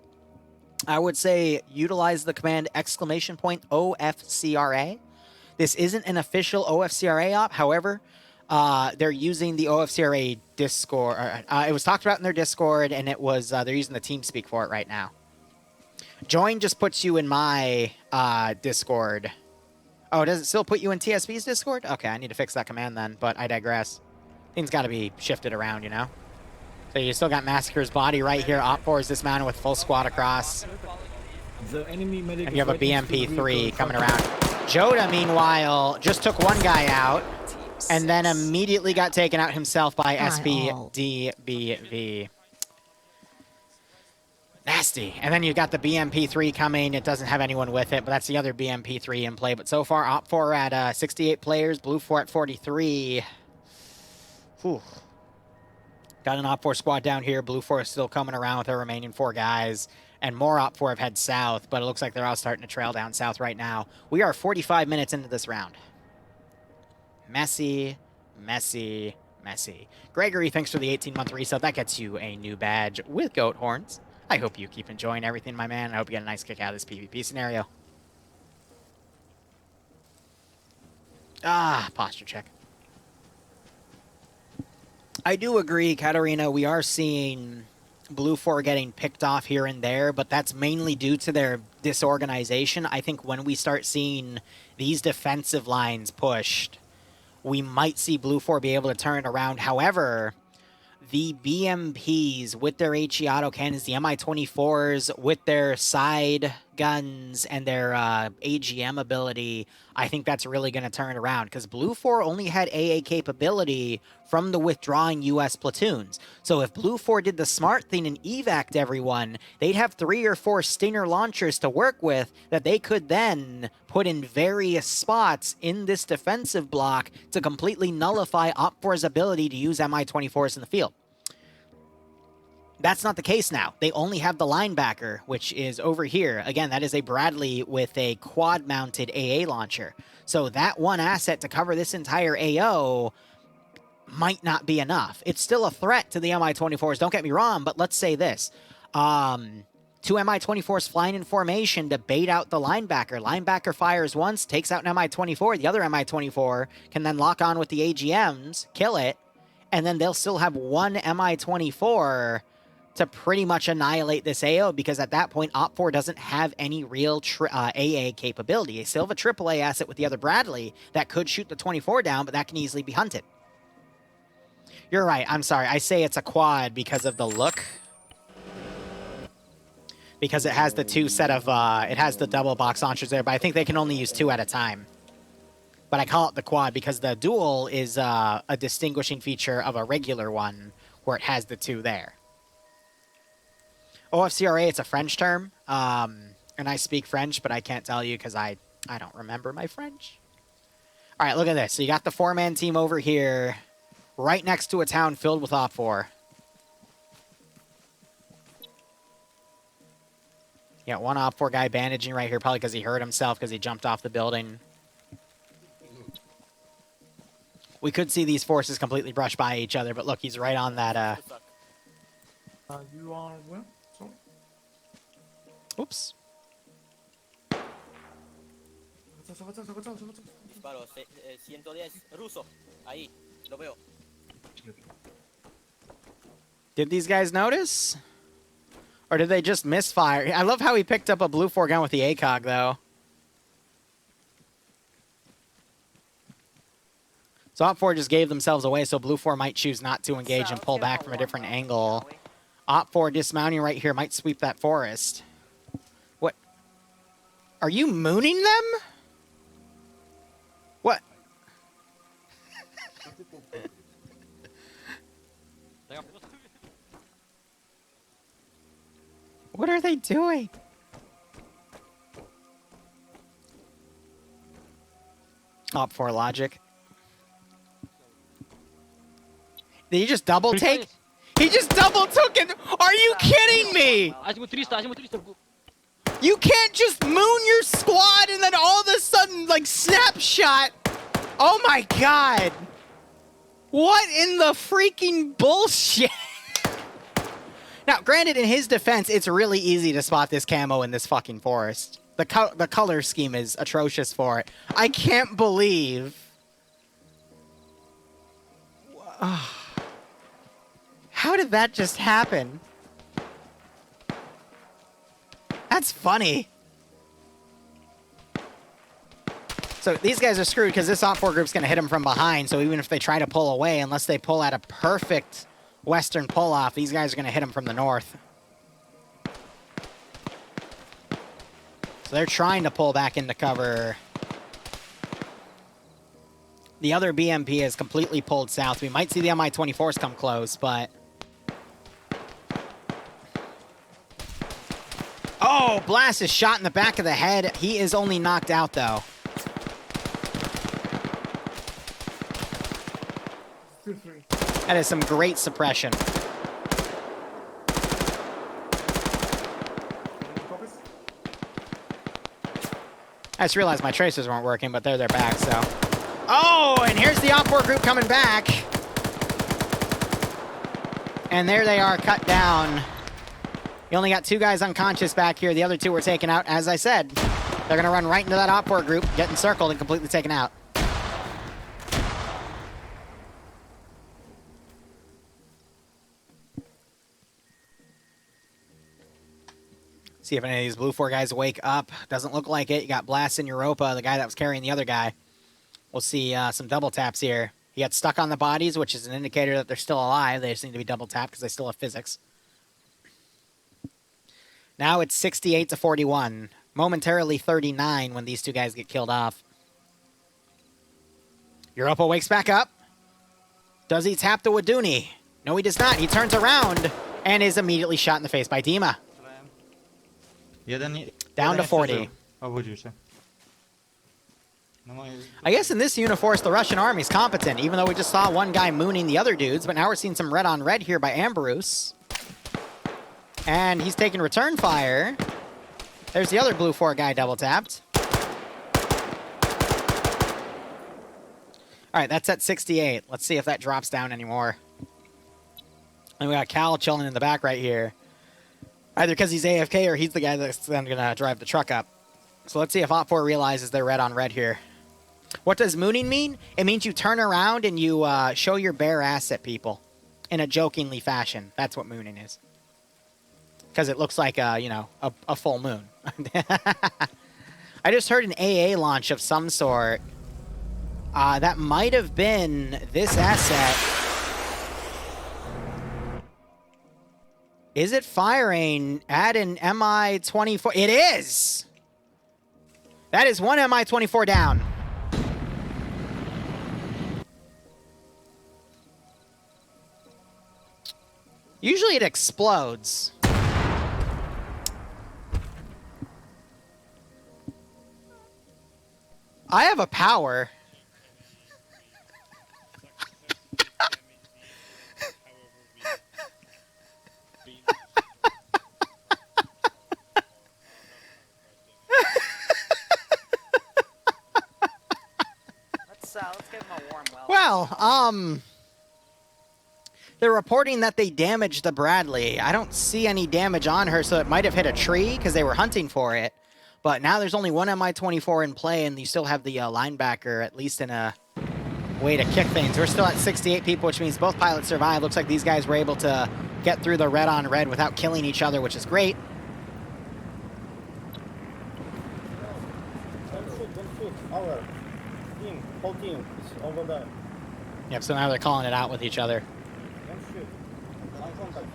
I would say utilize the command !OFCRA. This isn't an official OFCRA op. However, they're using the OFCRA Discord. It was talked about in their Discord, and it was they're using the TeamSpeak for it right now. Join just puts you in my Discord. Oh, does it still put you in TSB's Discord? Okay, I need to fix that command then, but I digress. Things got to be shifted around, you know? So you still got Massacre's body right here. Op 4 is dismounted with full squad across. The enemy medic And you have a BMP-3 coming around. Joda, meanwhile, just took one guy out and then immediately got taken out himself by SPDBV. Nasty. And then you got the BMP-3 coming. It doesn't have anyone with it, but that's the other BMP-3 in play. But so far, Op 4 at 68 players, Blue 4 at 43. Whew. Got an Op 4 squad down here. Blue 4 is still coming around with their remaining 4 guys. And more Op 4 have head south, but it looks like they're all starting to trail down south right now. We are 45 minutes into this round. Messy, messy, messy. Gregory, thanks for the 18-month resub. That gets you a new badge with goat horns. I hope you keep enjoying everything, my man. I hope you get a nice kick out of this PvP scenario. Posture check. I do agree, Katarina. We are seeing Blue 4 getting picked off here and there, but that's mainly due to their disorganization, I think when we start seeing these defensive lines pushed, we might see Blue 4 be able to turn it around. However, the BMPs with their HE autocannons, the Mi-24s with their side guns and their AGM ability, I think that's really going to turn around, because Blue 4 only had AA capability from the withdrawing US platoons. So if Blue 4 did the smart thing and evac'd everyone, they'd have 3 or 4 Stinger launchers to work with that they could then put in various spots in this defensive block to completely nullify Op4's ability to use Mi-24s in the field. That's not the case now. They only have the linebacker, which is over here. Again, that is a Bradley with a quad-mounted AA launcher. So that one asset to cover this entire AO might not be enough. It's still a threat to the Mi-24s, don't get me wrong, but let's say this. 2 Mi-24s flying in formation to bait out the linebacker. Linebacker fires once, takes out an Mi-24. The other Mi-24 can then lock on with the AGMs, kill it, and then they'll still have one Mi-24 to pretty much annihilate this AO, because at that point, Op4 doesn't have any real AA capability. They still have a AAA asset with the other Bradley that could shoot the 24 down, but that can easily be hunted. You're right, I'm sorry. I say it's a quad because of the look. Because it has the 2 set of, it has the double box launchers there, but I think they can only use 2 at a time. But I call it the quad because the dual is a distinguishing feature of a regular one where it has the 2 there. OFCRA, it's a French term, and I speak French, but I can't tell you because I don't remember my French. All right, look at this. So you got the 4-man team over here, right next to a town filled with Op4. You got one Op4 guy bandaging right here, probably because he hurt himself because he jumped off the building. We could see these forces completely brush by each other, but look, he's right on that, You are where? Sorry. Oops. Disparo 110 ruso. Ahí, lo veo. Did these guys notice? Or did they just misfire? I love how he picked up a Blue 4 gun with the ACOG, though. So Op4 just gave themselves away, so Blue 4 might choose not to engage and pull back from a different angle. Op4 dismounting right here might sweep that forest. What? Are you mooning them? What? What are they doing? Op4 logic. Did he just double take? He just double took it! Are you kidding me? You can't just moon your squad and then all of a sudden, like, snapshot. Oh my god. What in the freaking bullshit? Now, granted, in his defense, it's really easy to spot this camo in this fucking forest. The color scheme is atrocious for it. I can't believe... How did that just happen? That's funny. So these guys are screwed because this Op4 group's going to hit them from behind. So even if they try to pull away, unless they pull out a perfect western pull-off, these guys are going to hit them from the north. So they're trying to pull back into cover. The other BMP is completely pulled south. We might see the Mi-24s come close, but... Oh, Blast is shot in the back of the head. He is only knocked out, though. That is some great suppression. I just realized my tracers weren't working, but they're back, so... Oh, and here's the Op4 group coming back. And there they are, cut down. You only got 2 guys unconscious back here. The other 2 were taken out. As I said, they're going to run right into that Op4 group, get encircled, and completely taken out. See if any of these Blue 4 guys wake up. Doesn't look like it. You got Blast in Europa, the guy that was carrying the other guy. We'll see some double taps here. He got stuck on the bodies, which is an indicator that they're still alive. They just need to be double tapped because they still have physics. Now it's 68 to 41. Momentarily 39 when these two guys get killed off. Europa wakes back up. Does he tap the Waduni? No, he does not. He turns around and is immediately shot in the face by Dima. Down to 40. I guess in this Uniforce, the Russian army's competent, even though we just saw one guy mooning the other dudes, but now we're seeing some red on red here by Amberus. And he's taking return fire. There's the other Blue 4 guy double tapped. All right, that's at 68. Let's see if that drops down anymore. And we got Cal chilling in the back right here. Either because he's AFK or he's the guy that's then going to drive the truck up. So let's see if Op4 realizes they're red on red here. What does mooning mean? It means you turn around and you show your bare ass at people in a jokingly fashion. That's what mooning is. Because it looks like, you know, a full moon. I just heard an AA launch of some sort. That might have been this asset. Is it firing at an MI-24? It is! That is one MI-24 down. Usually it explodes. I have a power. Let's give him a warm welcome. Well, they're reporting that they damaged the Bradley. I don't see any damage on her, so it might have hit a tree because they were hunting for it. But now there's only one MI-24 in play, and you still have the linebacker, at least in a way to kick things. We're still at 68 people, which means both pilots survived. Looks like these guys were able to get through the red on red without killing each other, which is great. Our team, whole team is over there. Yep, so now they're calling it out with each other. Don't shoot. Eye contact.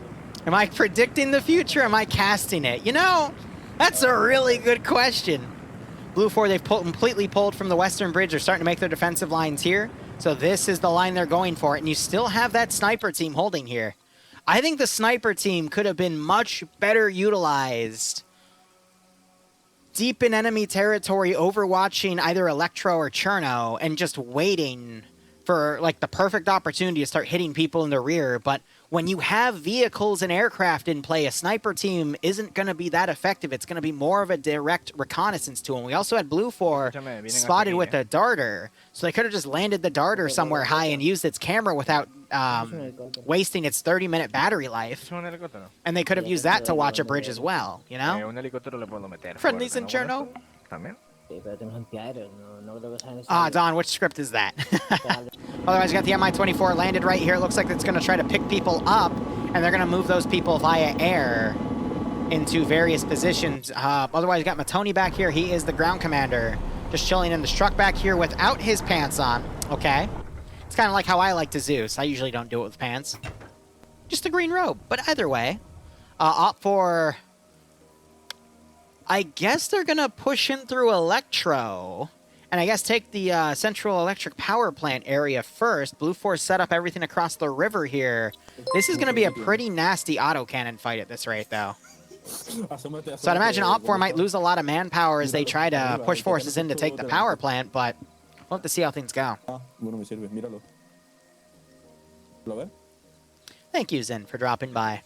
Am I predicting the future? Am I casting it? You know, that's a really good question. Blue 4, they've completely pulled from the western bridge. They're starting to make their defensive lines here. So this is the line they're going for. And you still have that sniper team holding here. I think the sniper team could have been much better utilized deep in enemy territory, overwatching either Electro or Cherno and just waiting for like the perfect opportunity to start hitting people in the rear. But when you have vehicles and aircraft in play, a sniper team isn't going to be that effective. It's going to be more of a direct reconnaissance tool. And we also had Blue 4 spotted with a darter. So they could have just landed the darter somewhere high and used its camera without wasting its 30-minute battery life. And they could have used that to watch a bridge as well, you know? Friendlies in Cherno? Don, which script is that? Otherwise, you got the Mi-24 landed right here. It looks like it's going to try to pick people up, and they're going to move those people via air into various positions. Otherwise, you got Matoni back here. He is the ground commander, just chilling in the truck back here without his pants on. Okay. It's kind of like how I like to Zeus. I usually don't do it with pants. Just a green robe. But either way, opt for... I guess they're going to push in through Electro, and I guess take the Central Electric Power Plant area first. Blue 4 set up everything across the river here. This is going to be a pretty nasty autocannon fight at this rate, though. So I'd imagine Op4 might lose a lot of manpower as they try to push forces in to take the power plant, but we'll have to see how things go. Thank you, Zen, for dropping by.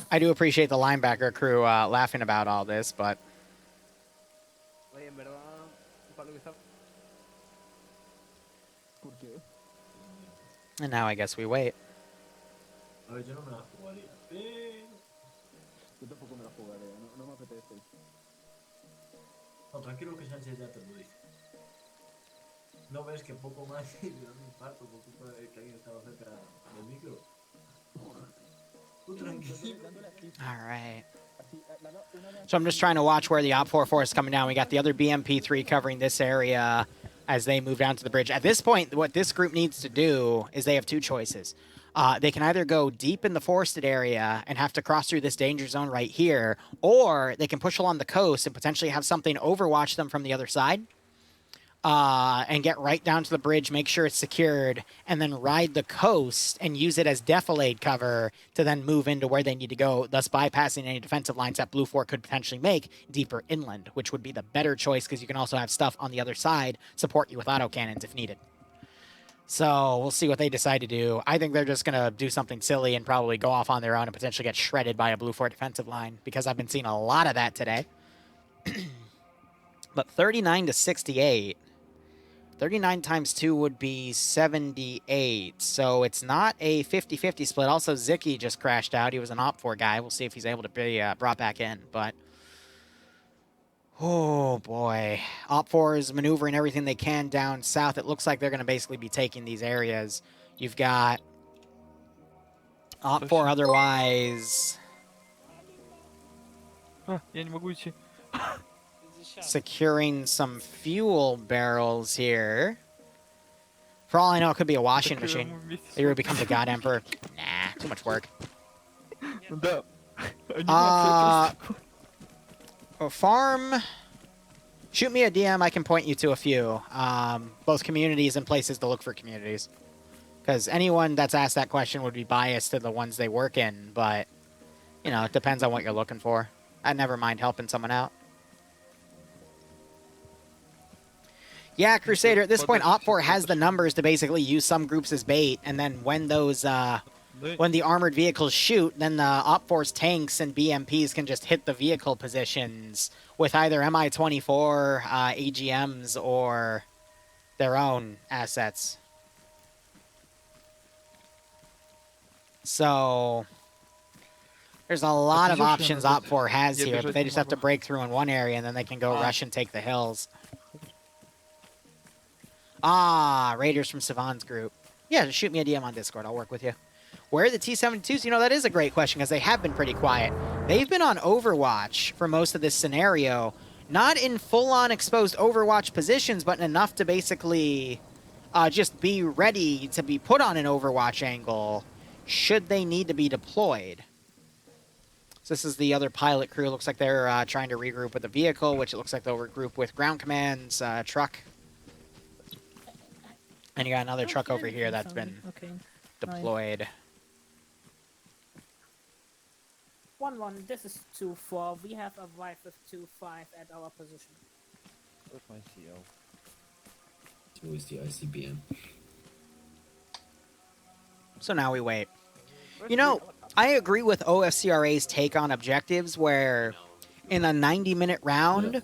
I do appreciate the linebacker crew laughing about all this, but... And now I guess we wait. Tranquilo que Sánchez ya te lo dice. ¿No ves que poco más y me da un infarto por culpa de que alguien estaba cerca del micro? All right. So I'm just trying to watch where the Op 4 is coming down. We got the other BMP3 covering this area as they move down to the bridge. At this point, what this group needs to do is they have two choices. They can either go deep in the forested area and have to cross through this danger zone right here, or they can push along the coast and potentially have something overwatch them from the other side. And get right down to the bridge, make sure it's secured, and then ride the coast and use it as defilade cover to then move into where they need to go, thus bypassing any defensive lines that Blue 4 could potentially make deeper inland, which would be the better choice because you can also have stuff on the other side support you with autocannons if needed. So we'll see what they decide to do. I think they're just going to do something silly and probably go off on their own and potentially get shredded by a Blue 4 defensive line because I've been seeing a lot of that today. But 39 to 68... 39 times 2 would be 78, so it's not a 50-50 split. Also, Zicky just crashed out. He was an Op 4 guy. We'll see if he's able to be brought back in, but... Oh, boy. Op 4 is maneuvering everything they can down south. It looks like they're going to basically be taking these areas. You've got Op 4 otherwise... Я не могу идти. Securing some fuel barrels here. For all I know, it could be a washing machine. Liru becomes a god emperor. Nah, too much work. Farm. Shoot me a DM. I can point you to a few. Both communities and places to look for communities. Because anyone that's asked that question would be biased to the ones they work in. But, you know, it depends on what you're looking for. I never mind helping someone out. Yeah, Crusader, at this point, Op 4 has the numbers to basically use some groups as bait, and then when those, when the armored vehicles shoot, then the Op 4's tanks and BMPs can just hit the vehicle positions with either Mi-24, AGMs, or their own assets. So, there's a lot of options Op 4 has here, but they just have to break through in one area, and then they can go rush and take the hills. Ah, Raiders from Savon's group. Yeah, just shoot me a DM on Discord. I'll work with you. Where are the T-72s? You know, that is a great question because they have been pretty quiet. They've been on Overwatch for most of this scenario. Not in full-on exposed Overwatch positions, but enough to basically just be ready to be put on an Overwatch angle should they need to be deployed. So this is the other pilot crew. Looks like they're trying to regroup with the vehicle, which it looks like they'll regroup with ground commands, truck. And you got another truck over here that's been deployed. 1-1, this is 2-4. We have arrived with 2-5 at our position. Where's my CO? It's always the ICBM. So now we wait. You know, I agree with OFCRA's take on objectives where in a 90-minute round...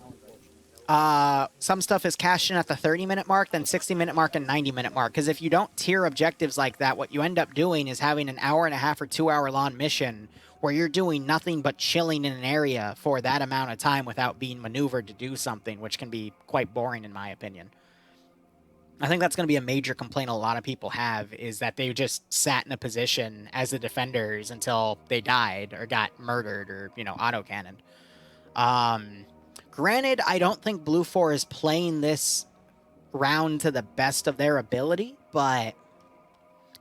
some stuff is cashed in at the 30-minute mark, then 60-minute mark, and 90-minute mark. Because if you don't tier objectives like that, what you end up doing is having an hour-and-a-half or 2-hour-long mission where you're doing nothing but chilling in an area for that amount of time without being maneuvered to do something, which can be quite boring in my opinion. I think that's going to be a major complaint a lot of people have, is that they just sat in a position as the defenders until they died or got murdered or, you know, autocannoned. Granted, I don't think Blue 4 is playing this round to the best of their ability, but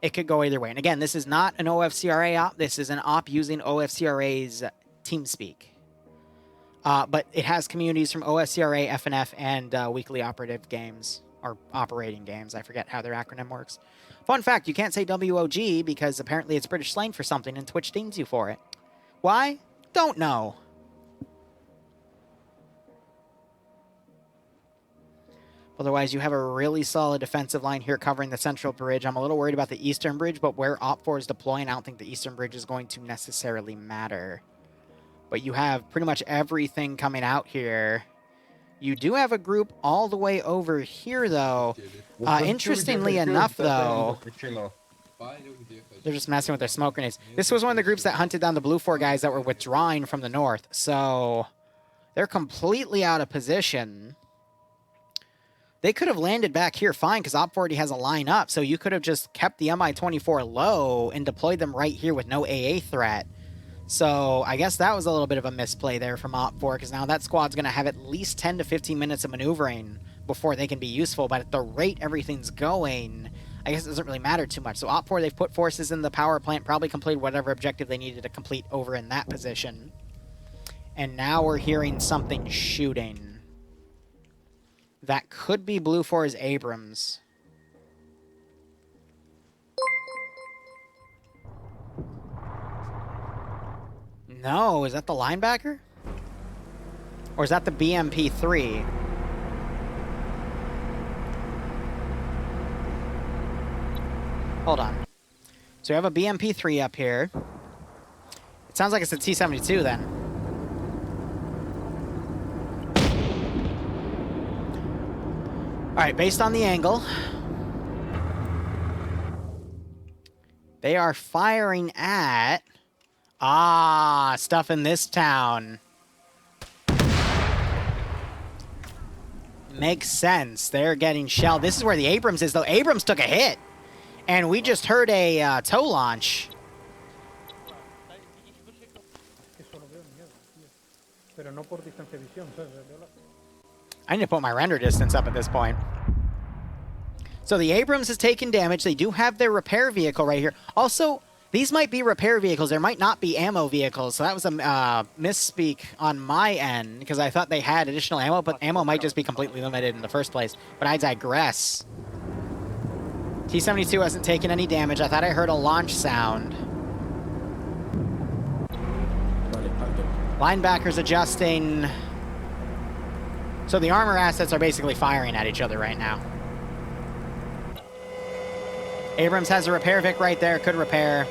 it could go either way. And again, this is not an OFCRA op. This is an op using OFCRA's TeamSpeak. But it has communities from OFCRA, FNF, and weekly operative games, or operating games. I forget how their acronym works. Fun fact, you can't say WOG because apparently it's British slang for something and Twitch dings you for it. Why? Don't know. Otherwise, you have a really solid defensive line here covering the central bridge. I'm a little worried about the eastern bridge, but where Op 4 is deploying, I don't think the eastern bridge is going to necessarily matter. But you have pretty much everything coming out here. You do have a group all the way over here, though. Interestingly enough, though, they're just messing with their smoke grenades. This was one of the groups that hunted down the Blue 4 guys that were withdrawing from the north. So they're completely out of position. They could have landed back here fine because Op 4 already has a line up. So you could have just kept the Mi-24 low and deployed them right here with no AA threat. So I guess that was a little bit of a misplay there from Op 4, because now that squad's going to have at least 10 to 15 minutes of maneuvering before they can be useful. But at the rate everything's going, I guess it doesn't really matter too much. So Op 4, they've put forces in the power plant, probably completed whatever objective they needed to complete over in that position. And now we're hearing something shooting. That could be Blue 4's Abrams. No, is that the linebacker? Or is that the BMP-3? Hold on. So we have a BMP-3 up here. It sounds like it's a T-72 then. Alright, based on the angle, they are firing at... Ah, stuff in this town. Makes sense. They're getting shelled. This is where the Abrams is, though. Abrams took a hit. And we just heard a tow launch. I need to put my render distance up at this point. So the Abrams has taken damage. They do have their repair vehicle right here. Also, these might be repair vehicles. There might not be ammo vehicles. So that was a misspeak on my end, because I thought they had additional ammo, but ammo might just be completely limited in the first place. But I digress. T-72 hasn't taken any damage. I thought I heard a launch sound. Linebacker's adjusting. So the armor assets are basically firing at each other right now. Abrams has a repair Vic right there, could repair.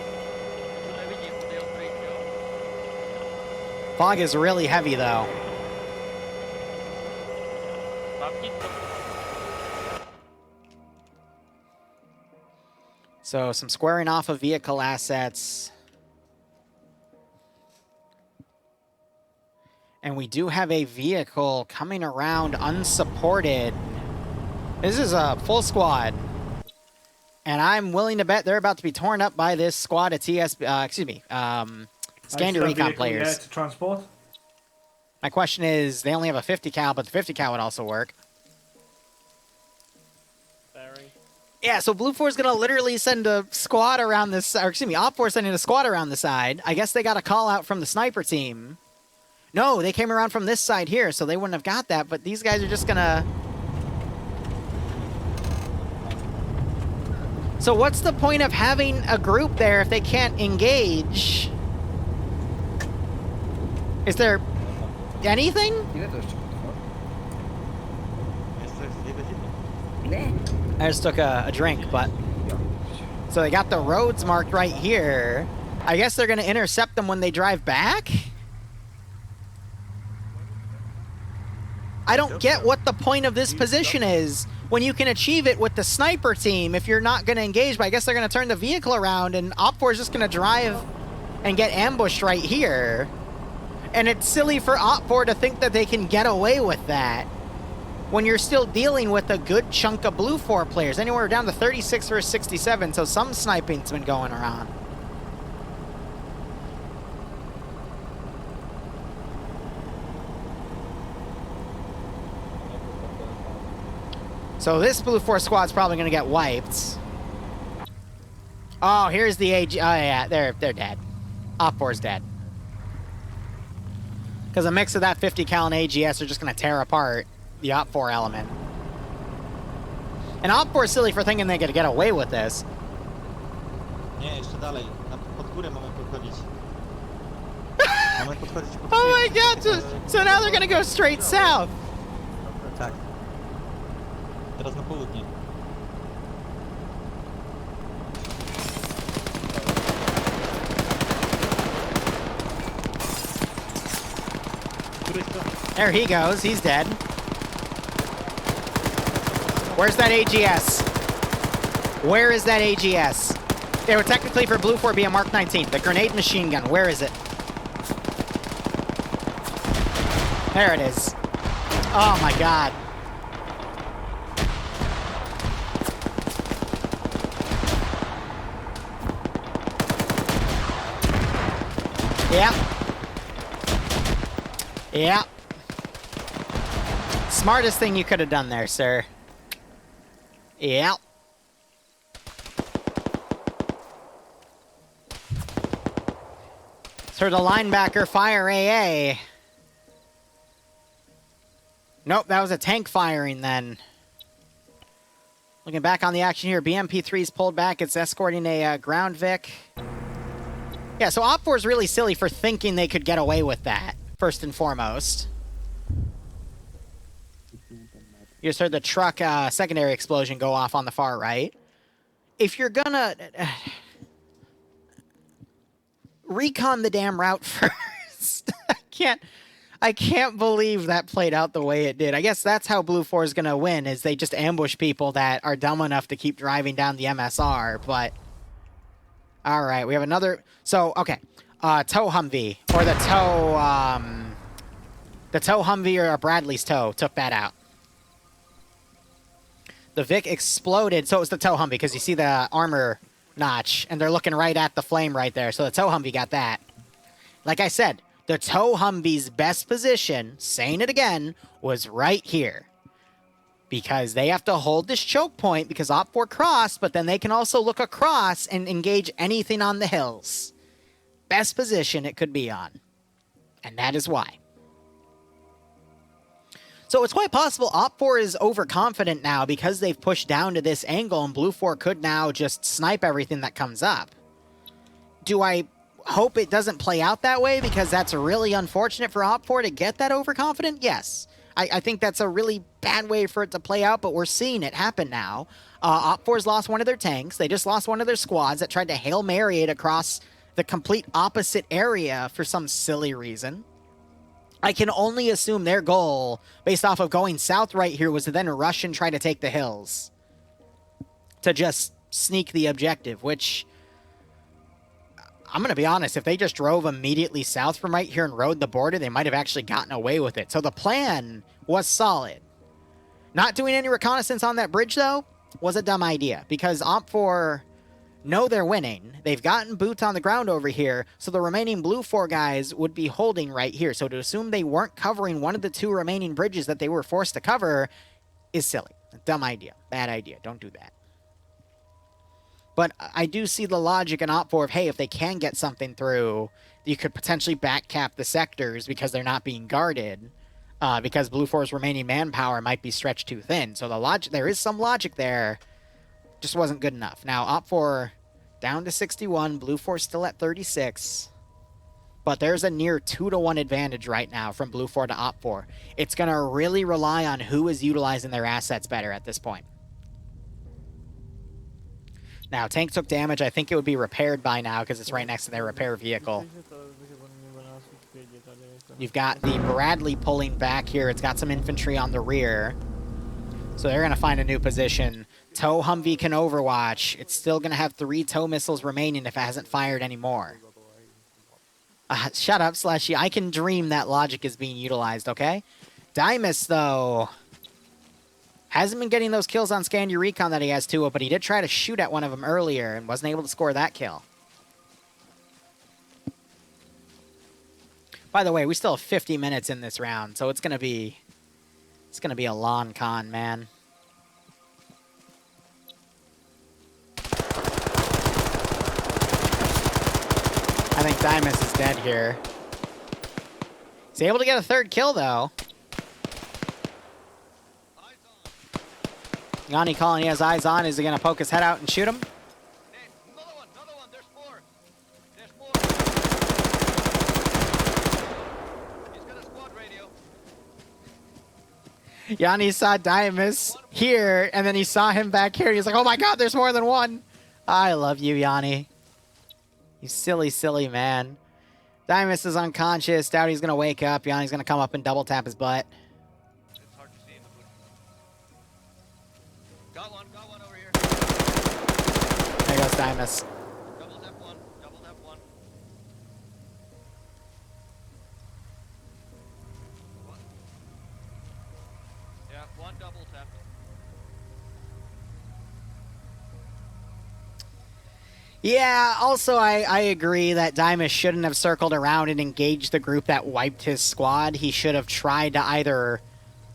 Fog is really heavy, though. So some squaring off of vehicle assets. And we do have a vehicle coming around unsupported. This is a full squad. And I'm willing to bet they're about to be torn up by this squad of Scandia Recon players. To transport? My question is, they only have a 50 cal, but the 50 cal would also work. Yeah, so Blue 4 is going to literally send a squad around this, or excuse me, Op 4 sending a squad around the side. I guess they got a call out from the sniper team. No, they came around from this side here, so they wouldn't have got that, but these guys are just going to... So what's the point of having a group there if they can't engage? Is there anything? I just took a drink, but... So they got the roads marked right here. I guess they're going to intercept them when they drive back? I don't get what the point of this position is when you can achieve it with the sniper team if you're not going to engage. But I guess they're going to turn the vehicle around, and Op 4 is just going to drive and get ambushed right here. And it's silly for Op 4 to think that they can get away with that when you're still dealing with a good chunk of Blue 4 players. Anywhere down to 36 versus 67, so some sniping's been going around. So this Blue 4 squad's probably going to get wiped. Oh, here's the AG. Oh, yeah, they're dead. Op 4's dead. Because a mix of that 50 cal and AGS are just going to tear apart the Op 4 element. And Op 4 is silly for thinking they could get away with this. Oh my god, so now they're going to go straight south. There he goes, he's dead. Where's that AGS? Where is that AGS? It would technically for Blue 4 be a Mark 19. The grenade machine gun, where is it? There it is. Oh my god. Yep. Yep. Smartest thing you could have done there, sir. Yep. So the linebacker fire AA. Nope, that was a tank firing then. Looking back on the action here, BMP-3's pulled back. It's escorting a ground Vic. Yeah, so Op 4 is really silly for thinking they could get away with that, first and foremost. You just heard the truck secondary explosion go off on the far right. If you're gonna... recon the damn route first. I can't believe that played out the way it did. I guess that's how Blue 4 is going to win, is they just ambush people that are dumb enough to keep driving down the MSR, but... Alright, we have another... So, okay. Tow Humvee, or the tow, the tow Humvee or Bradley's tow took that out. The Vic exploded, so it was the tow Humvee, because you see the armor notch, and they're looking right at the flame right there, so the tow Humvee got that. Like I said, the tow Humvee's best position, saying it again, was right here. Because they have to hold this choke point because Op 4 crossed, but then they can also look across and engage anything on the hills. Best position it could be on. And that is why. So it's quite possible Op 4 is overconfident now because they've pushed down to this angle and Blue 4 could now just snipe everything that comes up. Do I hope it doesn't play out that way because that's really unfortunate for Op 4 to get that overconfident? Yes. I think that's a really bad way for it to play out, but we're seeing it happen now. Op 4's lost one of their tanks. They just lost one of their squads that tried to Hail Mary it across the complete opposite area for some silly reason. I can only assume their goal, based off of going south right here, was to then rush and try to take the hills. To just sneak the objective, which... I'm going to be honest, if they just drove immediately south from right here and rode the border, they might have actually gotten away with it. So the plan was solid. Not doing any reconnaissance on that bridge, though, was a dumb idea. Because Op 4 know they're winning. They've gotten boots on the ground over here, so the remaining Blue 4 guys would be holding right here. So to assume they weren't covering one of the two remaining bridges that they were forced to cover is silly. A dumb idea. Bad idea. Don't do that. But I do see the logic in Op 4 of, hey, if they can get something through, you could potentially back cap the sectors because they're not being guarded, because Blue 4's remaining manpower might be stretched too thin. So the logic, there is some logic there, just wasn't good enough. Now, Op 4 down to 61, Blue 4 still at 36, but there's a near 2-to-1 advantage right now from Blue 4 to Op 4. It's going to really rely on who is utilizing their assets better at this point. Now, tank took damage. I think it would be repaired by now because it's right next to their repair vehicle. You've got the Bradley pulling back here. It's got some infantry on the rear. So they're going to find a new position. Tow Humvee can overwatch. It's still going to have 3 tow missiles remaining if it hasn't fired anymore. Shut up, Slushy. I can dream that logic is being utilized, okay? Dymus, though... hasn't been getting those kills on Scan Your Recon that he has too, but he did try to shoot at one of them earlier and wasn't able to score that kill. By the way, we still have 50 minutes in this round, so it's gonna be a long con, man. I think Dymus is dead here. He's able to get a 3rd kill though. Yanni calling he has eyes on. Is he going to poke his head out and shoot him? Hey, another one, there's 4. There's 4. He's got a squad radio. Yanni saw Dymus here, and then he saw him back here. He's like, oh my god, there's more than one. I love you, Yanni. You silly, silly man. Dymus is unconscious. Doubt he's going to wake up. Yanni's going to come up and double tap his butt. It's hard to see in the bush. Got one over here. There goes Dymus. Double tap one. What? Yeah, one double tap. Yeah, also I agree that Dimas shouldn't have circled around and engaged the group that wiped his squad. He should have tried to either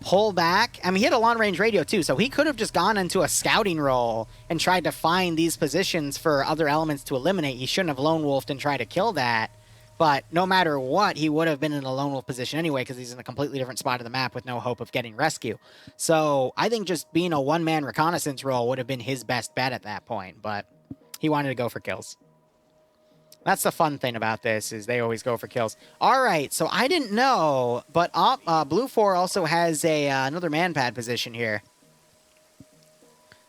pull back. I mean, he had a long-range radio too, so he could have just gone into a scouting role and tried to find these positions for other elements to eliminate. He shouldn't have lone wolfed and tried to kill that. But no matter what, he would have been in a lone wolf position anyway because he's in a completely different spot of the map with no hope of getting rescue. So I think just being a one-man reconnaissance role would have been his best bet at that point, but he wanted to go for kills. That's the fun thing about this, is they always go for kills. All right, so I didn't know, but Blue 4 also has a another man-pad position here.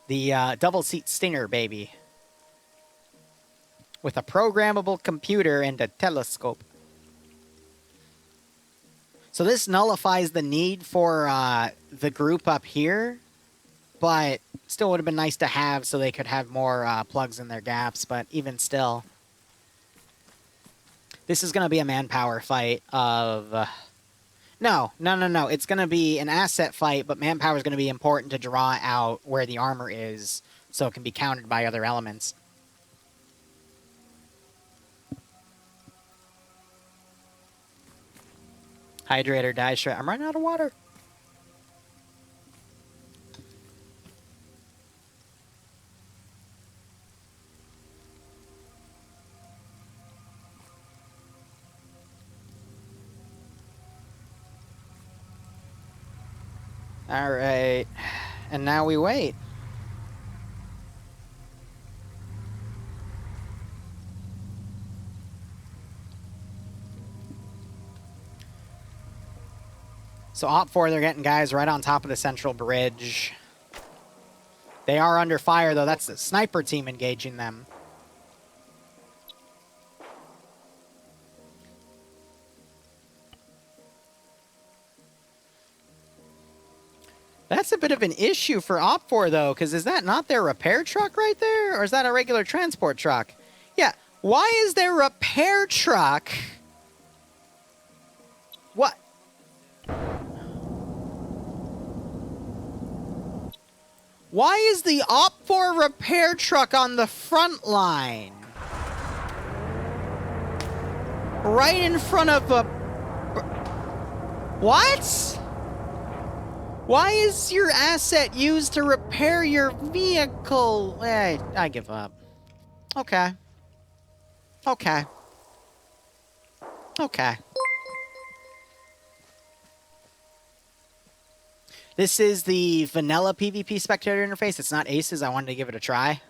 The double-seat Stinger, baby. With a programmable computer and a telescope. So this nullifies the need for the group up here, but still would have been nice to have so they could have more plugs in their gaps, but even still. This is going to be a manpower fight of... No. It's going to be an asset fight, but manpower is going to be important to draw out where the armor is so it can be countered by other elements. Hydrate or die straight. I'm running out of water. All right. And now we wait. So Op 4, they're getting guys right on top of the central bridge. They are under fire, though. That's the sniper team engaging them. That's a bit of an issue for Op 4, though, because is that not their repair truck right there? Or is that a regular transport truck? Yeah. Why is their repair truck... What? Why is the Op 4 repair truck on the front line? Right in front of a... What? Why is your asset used to repair your vehicle? I give up. Okay. Okay. Okay. This is the vanilla PvP spectator interface. It's not Ace's. I wanted to give it a try.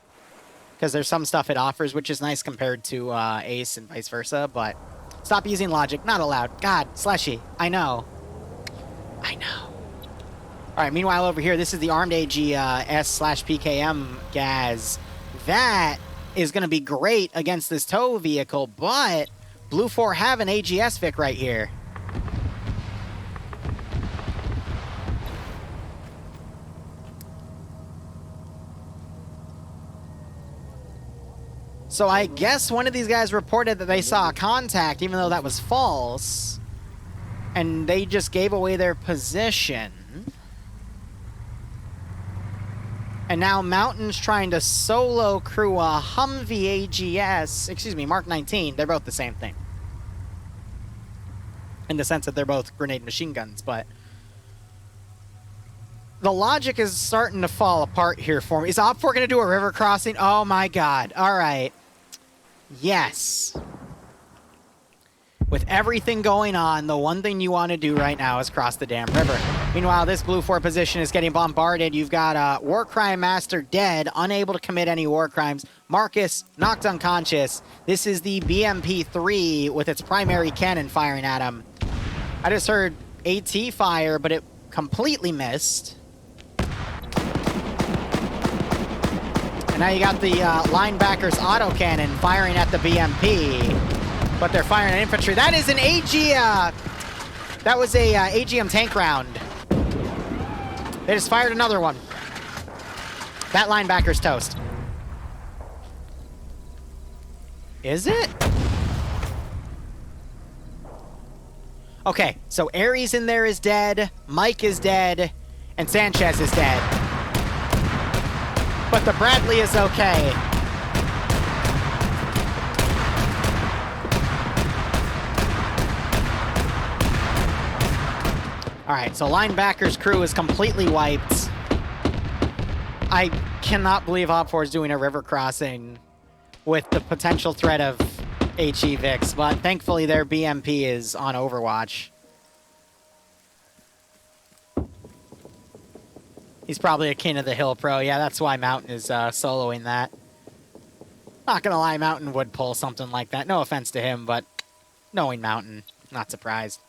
Because there's some stuff it offers, which is nice compared to Ace and vice versa. But stop using logic. Not allowed. God, slashy. I know. I know. All right, meanwhile over here, this is the armed AGS/PKM Gaz. That is going to be great against this tow vehicle, but Blue 4 have an AGS Vic right here. So I guess one of these guys reported that they saw a contact, even though that was false. And they just gave away their position. And now Mountain's trying to solo crew a Humvee AGS, excuse me, Mark 19. They're both the same thing. In the sense that they're both grenade machine guns, but... The logic is starting to fall apart here for me. Is Op 4 going to do a river crossing? Oh my god. All right. Yes. With everything going on, the one thing you want to do right now is cross the damn river. Meanwhile, this Blue 4 position is getting bombarded. You've got War Crime Master dead, unable to commit any war crimes. Marcus knocked unconscious. This is the BMP-3 with its primary cannon firing at him. I just heard AT fire, but it completely missed. And now you got the linebacker's autocannon firing at the BMP. But they're firing at infantry. That is an AG... that was a AGM tank round. They just fired another one. That linebacker's toast. Is it? Okay, so Ares in there is dead, Mike is dead, and Sanchez is dead. But the Bradley is okay. All right, so linebacker's crew is completely wiped. I cannot believe Op4 is doing a river crossing with the potential threat of HE Vix, but thankfully their BMP is on Overwatch. He's probably a King of the Hill pro. Yeah, that's why Mountain is soloing that. Not gonna lie, Mountain would pull something like that. No offense to him, but knowing Mountain, not surprised.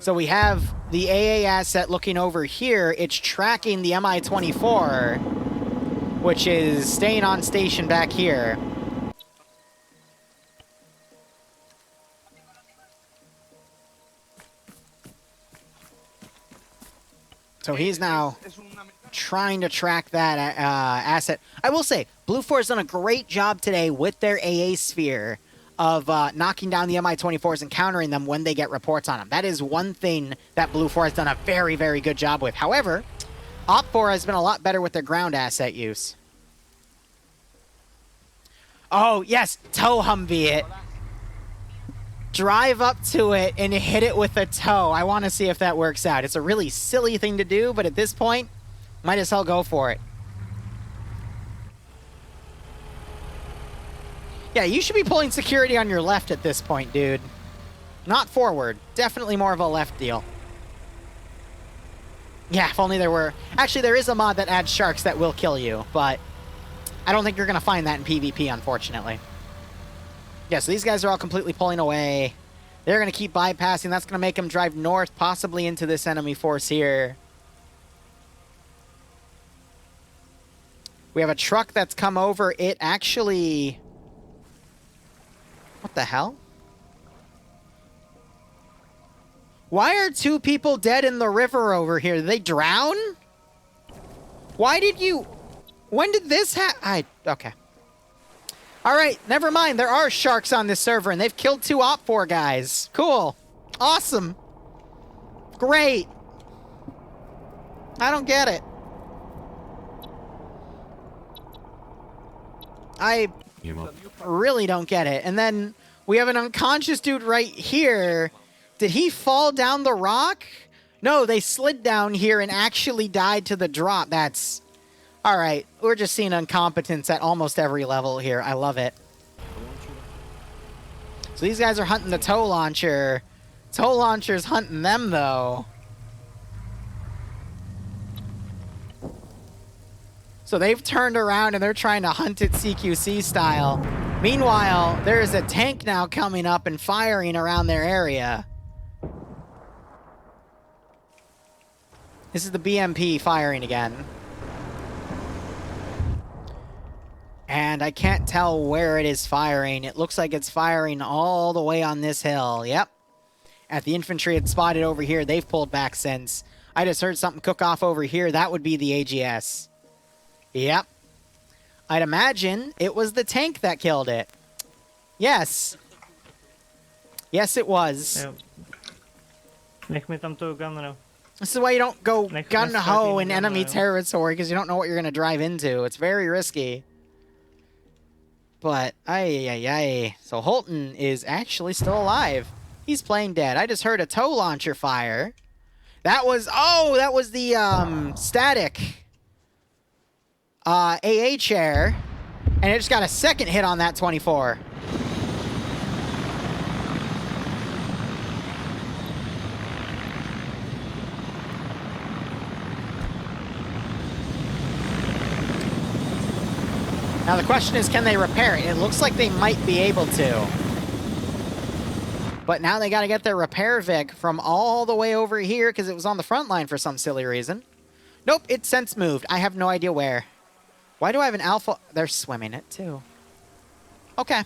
So we have the AA asset looking over here. It's tracking the Mi-24, which is staying on station back here. So he's now trying to track that asset. I will say, Blue 4 has done a great job today with their AA sphere of knocking down the Mi-24s and countering them when they get reports on them. That is one thing that Blue 4 has done a very, very good job with. However, Op4 has been a lot better with their ground asset use. Oh, yes, tow Humvee it. Drive up to it and hit it with a tow. I want to see if that works out. It's a really silly thing to do, but at this point, might as well go for it. Yeah, you should be pulling security on your left at this point, dude. Not forward. Definitely more of a left deal. Yeah, if only there were... Actually, there is a mod that adds sharks that will kill you, but I don't think you're going to find that in PvP, unfortunately. Yeah, so these guys are all completely pulling away. They're going to keep bypassing. That's going to make them drive north, possibly into this enemy force here. We have a truck that's come over. It actually... What the hell? Why are two people dead in the river over here? Did they drown? Why did you... When did this happen? Okay. Alright, never mind. There are sharks on this server, and they've killed 2 Op4 guys. Cool. Awesome. Great. I don't get it. I really don't get it. And then we have an unconscious dude right here. Did he fall down the rock? No, they slid down here and actually died to the drop. That's... Alright, we're just seeing incompetence at almost every level here. I love it. So these guys are hunting the tow launcher. Tow launcher's hunting them, though. So they've turned around and they're trying to hunt it CQC style. Meanwhile, there is a tank now coming up and firing around their area. This is the BMP firing again. And I can't tell where it is firing. It looks like it's firing all the way on this hill. Yep. At the infantry it's spotted over here. They've pulled back since. I just heard something cook off over here. That would be the AGS. Yep. I'd imagine it was the tank that killed it. Yes. Yes, it was. Niech mnie tam tu gunner. This is why you don't go gun-ho in enemy territory, because you don't know what you're going to drive into. It's very risky. But, ay. So Holton is actually still alive. He's playing dead. I just heard a tow launcher fire. That was, oh, that was the static AA chair. And it just got a second hit on that 24. Now the question is, can they repair it? It looks like they might be able to. But now they got to get their repair Vic from all the way over here because it was on the front line for some silly reason. Nope, it since moved. I have no idea where. Why do I have an Alpha? They're swimming it too. Okay.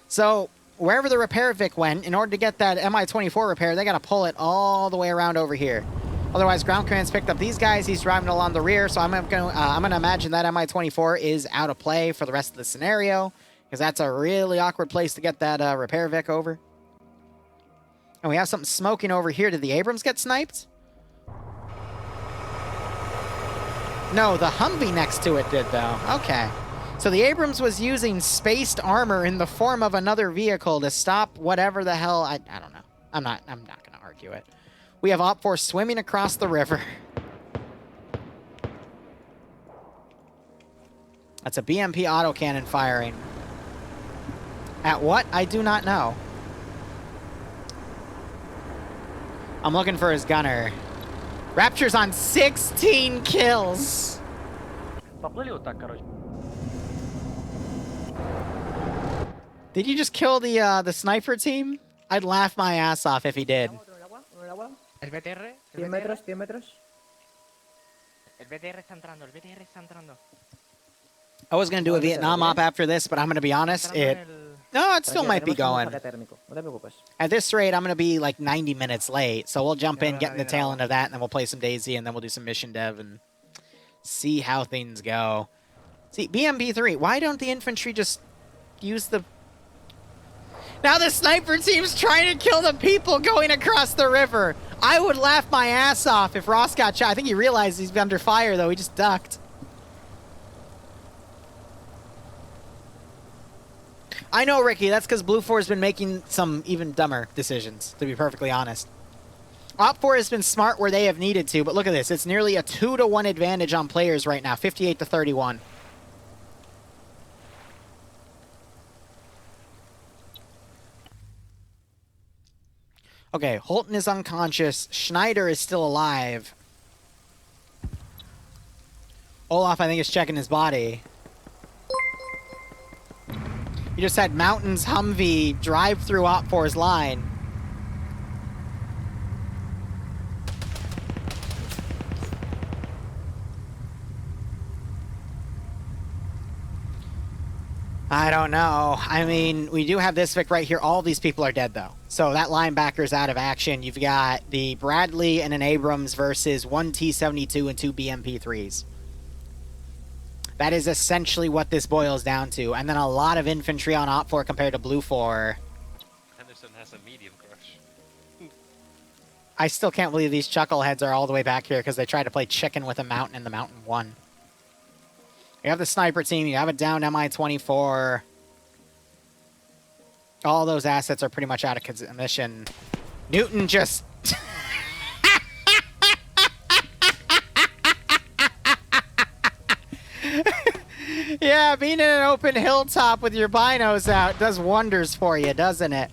So wherever the repair Vic went, in order to get that Mi-24 repair, they got to pull it all the way around over here. Otherwise, ground command's picked up these guys. He's driving along the rear, so I'm gonna imagine that Mi-24 is out of play for the rest of the scenario, because that's a really awkward place to get that repair Vic over. And we have something smoking over here. Did the Abrams get sniped? No, the Humvee next to it did, though. Okay. So the Abrams was using spaced armor in the form of another vehicle to stop whatever the hell... I don't know. I'm not gonna argue it. We have Op 4 swimming across the river. That's a BMP autocannon firing. At what? I do not know. I'm looking for his gunner. Rapture's on 16 kills. Поплыли вот так, короче. Did you just kill the sniper team? I'd laugh my ass off if he did. El BTR. 100 metros, 100 metros. El BTR está entrando, el BTR está entrando. I was gonna do a Vietnam op after this, but I'm gonna be honest, no, it still might be going. At this rate, I'm gonna be like 90 minutes late, so we'll jump in, get in the tail end of that, and then we'll play some DayZ, and then we'll do some mission dev and see how things go. See, BMP3, why don't the infantry just use the... Now the sniper team's trying to kill the people going across the river. I would laugh my ass off if Ross got shot. I think he realized he's under fire, though. He just ducked. I know, Ricky, that's because Blue 4 has been making some even dumber decisions, to be perfectly honest. Op 4 has been smart where they have needed to, but look at this. It's nearly a 2-to-1 advantage on players right now, 58-31. Okay, Holton is unconscious. Schneider is still alive. Olaf, I think, is checking his body. You just had Mountains Humvee drive through Op 4's line. I don't know. I mean, we do have this Vic right here. All these people are dead, though. So that linebacker's out of action. You've got the Bradley and an Abrams versus 1 T-72 and 2 BMP-3s. That is essentially what this boils down to. And then a lot of infantry on Op 4 compared to Blue 4. Henderson has a medium crush. I still can't believe these chuckleheads are all the way back here because they tried to play chicken with a mountain and the mountain won. You have the sniper team. You have a down Mi-24. All those assets are pretty much out of commission. Newton just... Yeah, being in an open hilltop with your binos out does wonders for you, doesn't it?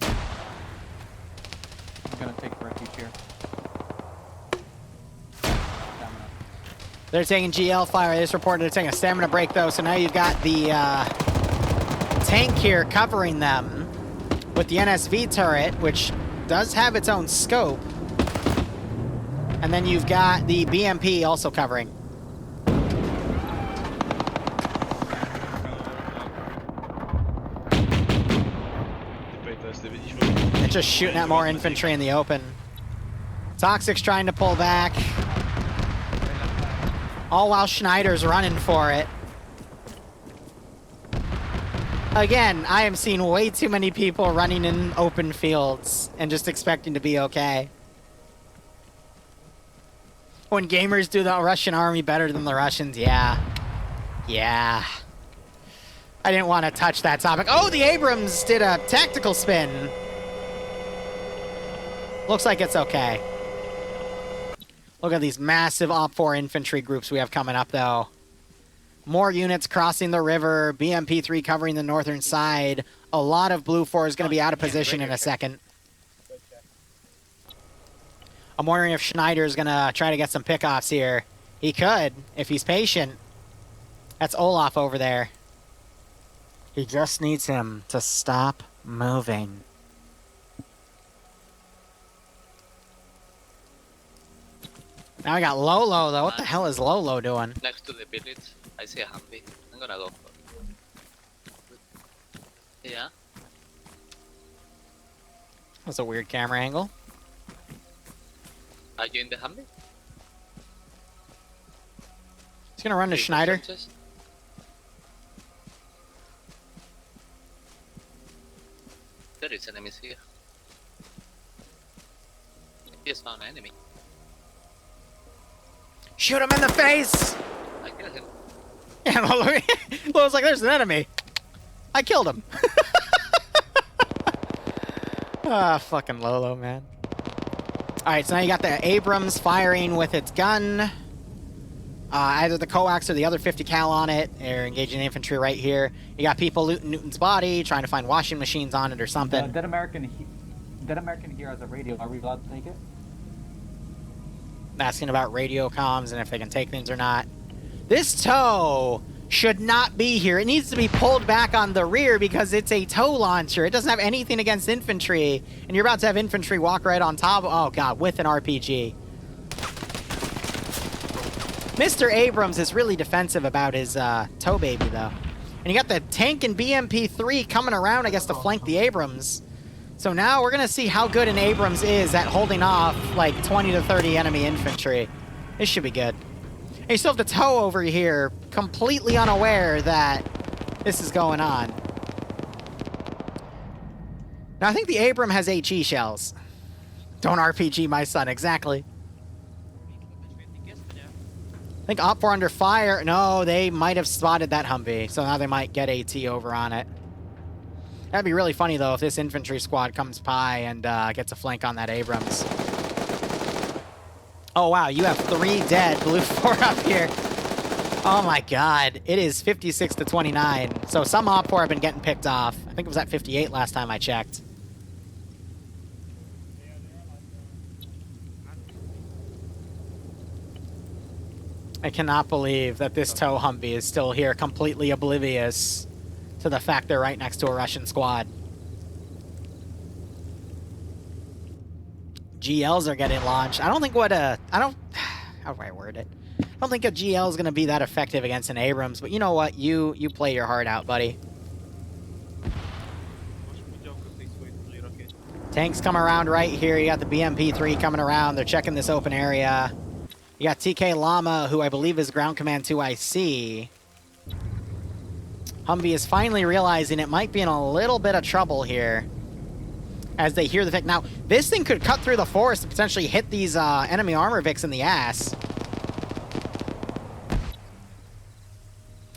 I'm gonna take refuge here. They're taking GL fire. They just reported they're taking a stamina break, though, so now you've got the tank here covering them with the NSV turret, which does have its own scope. And then you've got the BMP also covering. It's just shooting at more infantry in the open. Toxic's trying to pull back. All while Schneider's running for it. Again, I am seeing way too many people running in open fields and just expecting to be okay. When gamers do the Russian army better than the Russians, yeah. Yeah. I didn't want to touch that topic. Oh, the Abrams did a tactical spin. Looks like it's okay. Look at these massive Op 4 infantry groups we have coming up, though. More units crossing the river. BMP-3 covering the northern side. A lot of Blue 4 is going to be out of position in a second. I'm wondering if Schneider's going to try to get some pickoffs here. He could, if he's patient. That's Olaf over there. He just needs him to stop moving. Now I got Lolo, though. What the hell is Lolo doing? Next to the village, I see a Humvee. I'm gonna go for it. Yeah. That's a weird camera angle. Are you in the Humvee? He's gonna run to Schneider. There is enemies here. He has found an enemy. Shoot him in the face! I killed him. Yeah, Lolo's like, there's an enemy. I killed him. Ah, fucking Lolo, man. Alright, so now you got the Abrams firing with its gun. Either the coax or the other 50 cal on it. They're engaging infantry right here. You got people looting Newton's body, trying to find washing machines on it or something. Dead American here has a radio. Are we allowed to take it? Asking about radio comms and if they can take things or not. This tow should not be here. It needs to be pulled back on the rear because it's a tow launcher. It doesn't have anything against infantry. And you're about to have infantry walk right on top. Oh, God, with an RPG. Mr. Abrams is really defensive about his tow baby, though. And you got the tank and BMP-3 coming around, I guess, to flank the Abrams. So now we're going to see how good an Abrams is at holding off, like, 20 to 30 enemy infantry. This should be good. And you still have the tow over here, completely unaware that this is going on. Now, I think the Abram has HE shells. Don't RPG my son, exactly. I think Op 4 under fire. No, they might have spotted that Humvee, so now they might get AT over on it. That'd be really funny, though, if this infantry squad comes by and gets a flank on that Abrams. Oh, wow, you have 3 dead, Blue 4 up here. Oh, my God. It is 56 to 29. So some Op 4 have been getting picked off. I think it was at 58 last time I checked. I cannot believe that this tow Humvee is still here, completely oblivious to the fact they're right next to a Russian squad. GLs are getting launched. I don't think how do I word it? I don't think a GL is going to be that effective against an Abrams, but you know what? You play your heart out, buddy. Tanks come around right here. You got the BMP-3 coming around. They're checking this open area. You got TK Llama, who I believe is Ground Command 2IC. Humvee is finally realizing it might be in a little bit of trouble here as they hear the Vic. Now, this thing could cut through the forest and potentially hit these enemy armor Vics in the ass.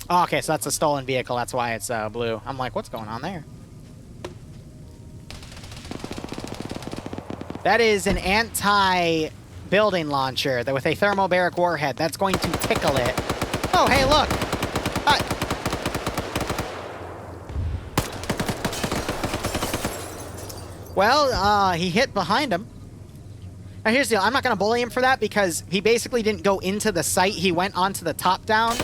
Oh, okay, so that's a stolen vehicle. That's why it's blue. I'm like, what's going on there? That is an anti-building launcher with a thermobaric warhead. That's going to tickle it. Oh, hey, look. Well, he hit behind him. Now, here's the deal. I'm not going to bully him for that because he basically didn't go into the site. He went onto the top-down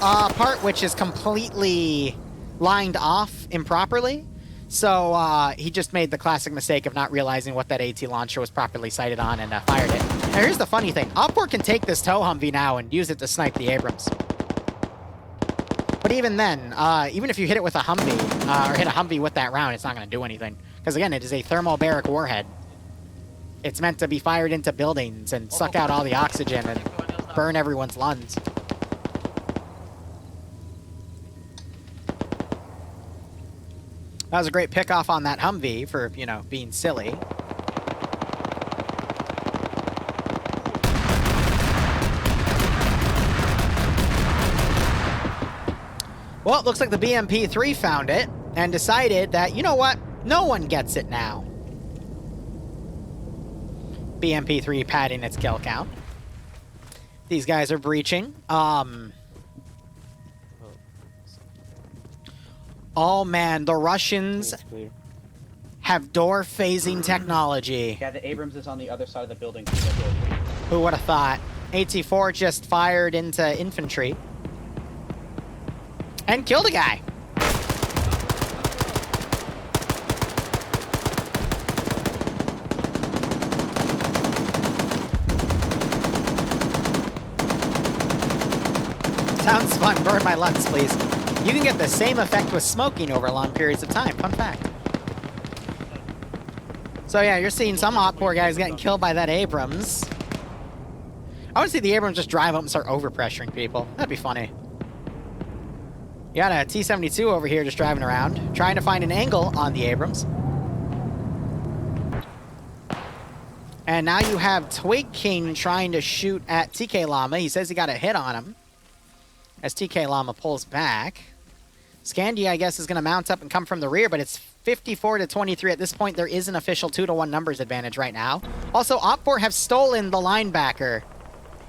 part, which is completely lined off improperly. So he just made the classic mistake of not realizing what that AT launcher was properly sighted on and fired it. Now, here's the funny thing. Op 4 can take this tow Humvee now and use it to snipe the Abrams. But even then, even if you hit it with a Humvee, or hit a Humvee with that round, it's not going to do anything. Because, again, it is a thermobaric warhead. It's meant to be fired into buildings and suck out all the oxygen and burn everyone's lungs. That was a great pickoff on that Humvee for, you know, being silly. Well, it looks like the BMP-3 found it and decided that, you know what? No one gets it now. BMP-3 padding its kill count. These guys are breaching. Oh man, the Russians have door-phasing technology. Yeah, the Abrams is on the other side of the building. Who would have thought? AT-4 just fired into infantry. And killed a guy. Sounds fun. Burn my lungs, please. You can get the same effect with smoking over long periods of time. Fun fact. So yeah, you're seeing some Op 4 guys getting killed by that Abrams. I would see the Abrams just drive up and start overpressuring people. That'd be funny. You got a T-72 over here just driving around, trying to find an angle on the Abrams. And now you have Twig King trying to shoot at TK Llama. He says he got a hit on him as TK Llama pulls back. Scandy, I guess, is going to mount up and come from the rear, but it's 54 to 23. At this point, there is an official 2-to-1 numbers advantage right now. Also, Op4 have stolen the linebacker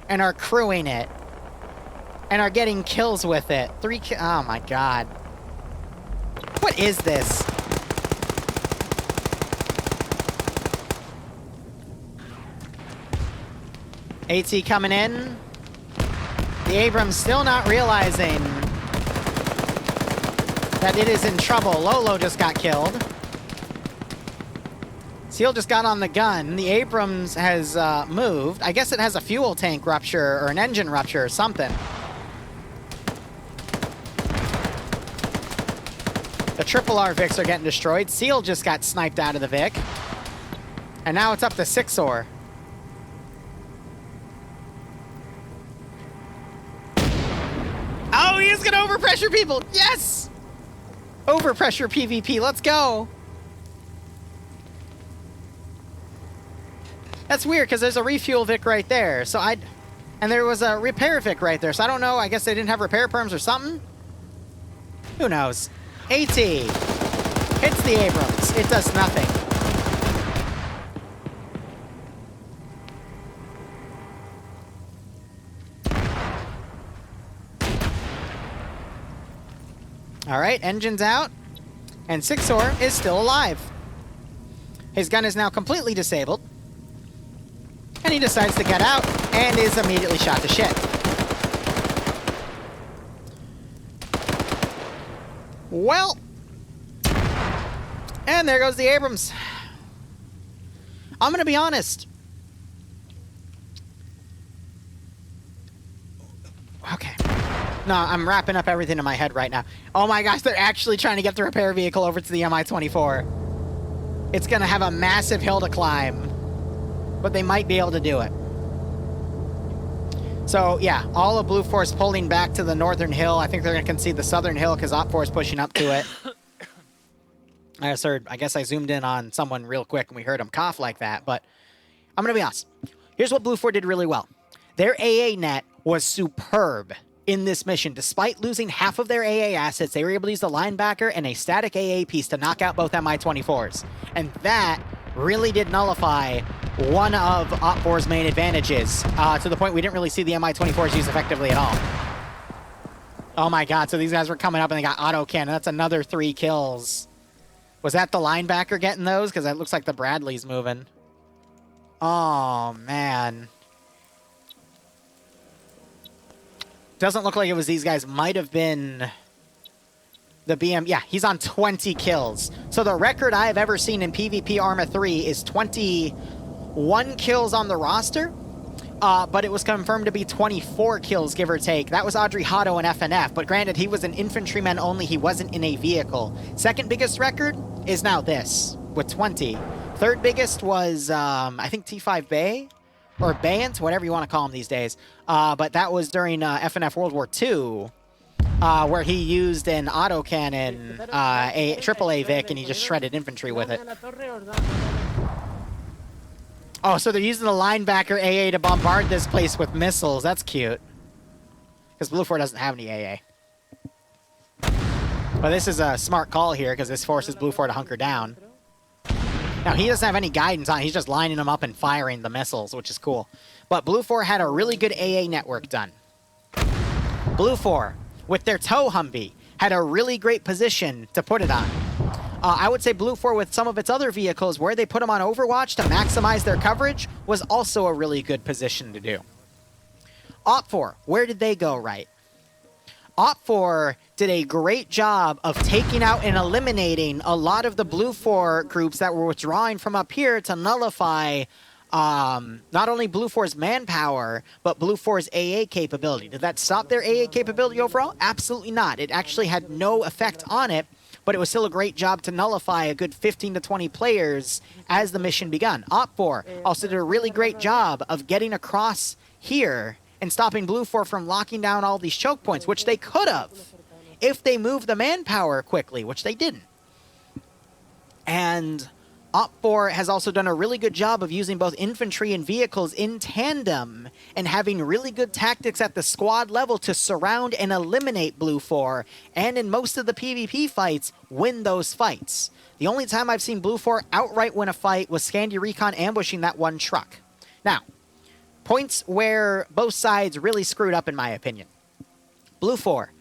and are crewing it and are getting kills with it. Oh my god. What is this? AT coming in. The Abrams still not realizing that it is in trouble. Lolo just got killed. Seal just got on the gun. The Abrams has moved. I guess it has a fuel tank rupture or an engine rupture or something. The Triple R Vics are getting destroyed. Seal just got sniped out of the Vic. And now it's up to 6-or. Oh, he's gonna overpressure people! Yes! Overpressure PvP, let's go! That's weird, because there's a refuel Vic right there, so and there was a repair Vic right there, so I don't know, I guess they didn't have repair perms or something? Who knows? AT hits the Abrams. It does nothing. Alright, engine's out. And 6-or is still alive. His gun is now completely disabled. And he decides to get out and is immediately shot to shit. Well. And there goes the Abrams. I'm gonna be honest. Okay. No, I'm wrapping up everything in my head right now. Oh my gosh, they're actually trying to get the repair vehicle over to the Mi-24. It's gonna have a massive hill to climb. But they might be able to do it. So, yeah, all of Blue Force pulling back to the northern hill. I think they're gonna concede the southern hill because Op4 is pushing up to it. I guess I zoomed in on someone real quick and we heard him cough like that, but I'm gonna be honest. Here's what Blue 4 did really well. Their AA net was superb in this mission. Despite losing half of their AA assets, they were able to use the linebacker and a static AA piece to knock out both Mi-24s. And that really did nullify one of Op4's main advantages, to the point we didn't really see the Mi-24s used effectively at all. Oh my god, so these guys were coming up and they got autocannon. That's another 3 kills. Was that the linebacker getting those? Because it looks like the Bradley's moving. Oh, man. Doesn't look like it was these guys. Might have been the BM. Yeah, he's on 20 kills. So the record I've ever seen in PvP Arma 3 is 21 kills on the roster. But it was confirmed to be 24 kills, give or take. That was Audrey Hotto in FNF, but granted, he was an infantryman only. He wasn't in a vehicle. Second biggest record is now this, with 20. Third biggest was, I think, T5 Bay, or Bayant, whatever you want to call him these days. But that was during FNF World War II, where he used an autocannon, a AAA Vic, and he just shredded infantry with it. Oh, so they're using the linebacker AA to bombard this place with missiles. That's cute. Because Blue 4 doesn't have any AA. But this is a smart call here, because this forces Blue 4 to hunker down. Now, he doesn't have any guidance on it. He's just lining them up and firing the missiles, which is cool. But Blue 4 had a really good AA network done. Blue 4, with their tow Humvee, had a really great position to put it on. I would say Blue 4, with some of its other vehicles, where they put them on Overwatch to maximize their coverage, was also a really good position to do. Op4, where did they go right? Op4 did a great job of taking out and eliminating a lot of the Blue 4 groups that were withdrawing from up here to nullify not only Blue 4's manpower, but Blue 4's AA capability. Did that stop their AA capability overall? Absolutely not. It actually had no effect on it. But it was still a great job to nullify a good 15 to 20 players as the mission begun. Op4 also did a really great job of getting across here and stopping Blue 4 from locking down all these choke points, which they could have if they moved the manpower quickly, which they didn't. And Op4 has also done a really good job of using both infantry and vehicles in tandem and having really good tactics at the squad level to surround and eliminate Blue 4, and in most of the PvP fights, win those fights. The only time I've seen Blue 4 outright win a fight was Scandi Recon ambushing that one truck. Now, points where both sides really screwed up in my opinion. Blue 4.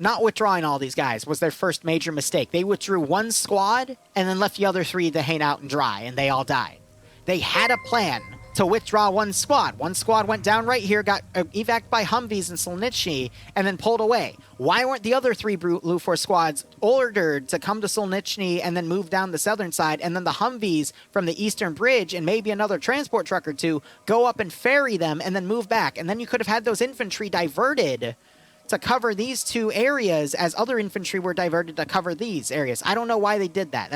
Not withdrawing all these guys was their first major mistake. They withdrew one squad and then left the other 3 to hang out and dry, and they all died. They had a plan to withdraw one squad. One squad went down right here, got evac'd by Humvees in Solnichny, and then pulled away. Why weren't the other 3 Blue 4 squads ordered to come to Solnichny and then move down the southern side, and then the Humvees from the eastern bridge and maybe another transport truck or 2 go up and ferry them and then move back? And then you could have had those infantry diverted to cover these 2 areas as other infantry were diverted to cover these areas. I don't know why they did that.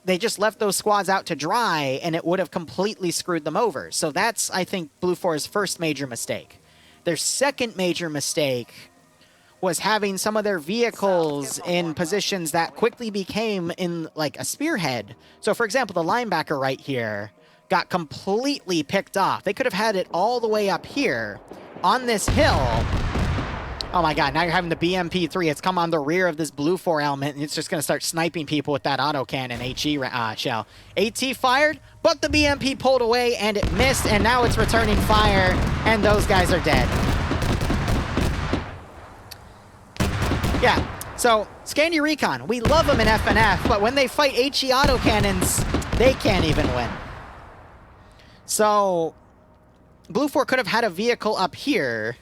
They just left those squads out to dry, and it would have completely screwed them over. So that's, I think, Blue 4's first major mistake. Their second major mistake was having some of their vehicles in positions that quickly became in, like, a spearhead. So, for example, the linebacker right here got completely picked off. They could have had it all the way up here on this hill. Oh my god, now you're having the BMP-3. It's come on the rear of this Blue 4 element, and it's just going to start sniping people with that autocannon HE shell. AT fired, but the BMP pulled away, and it missed, and now it's returning fire, and those guys are dead. Yeah, so Scandi Recon, we love them in FNF, but when they fight HE autocannons, they can't even win. So, Blue 4 could have had a vehicle up here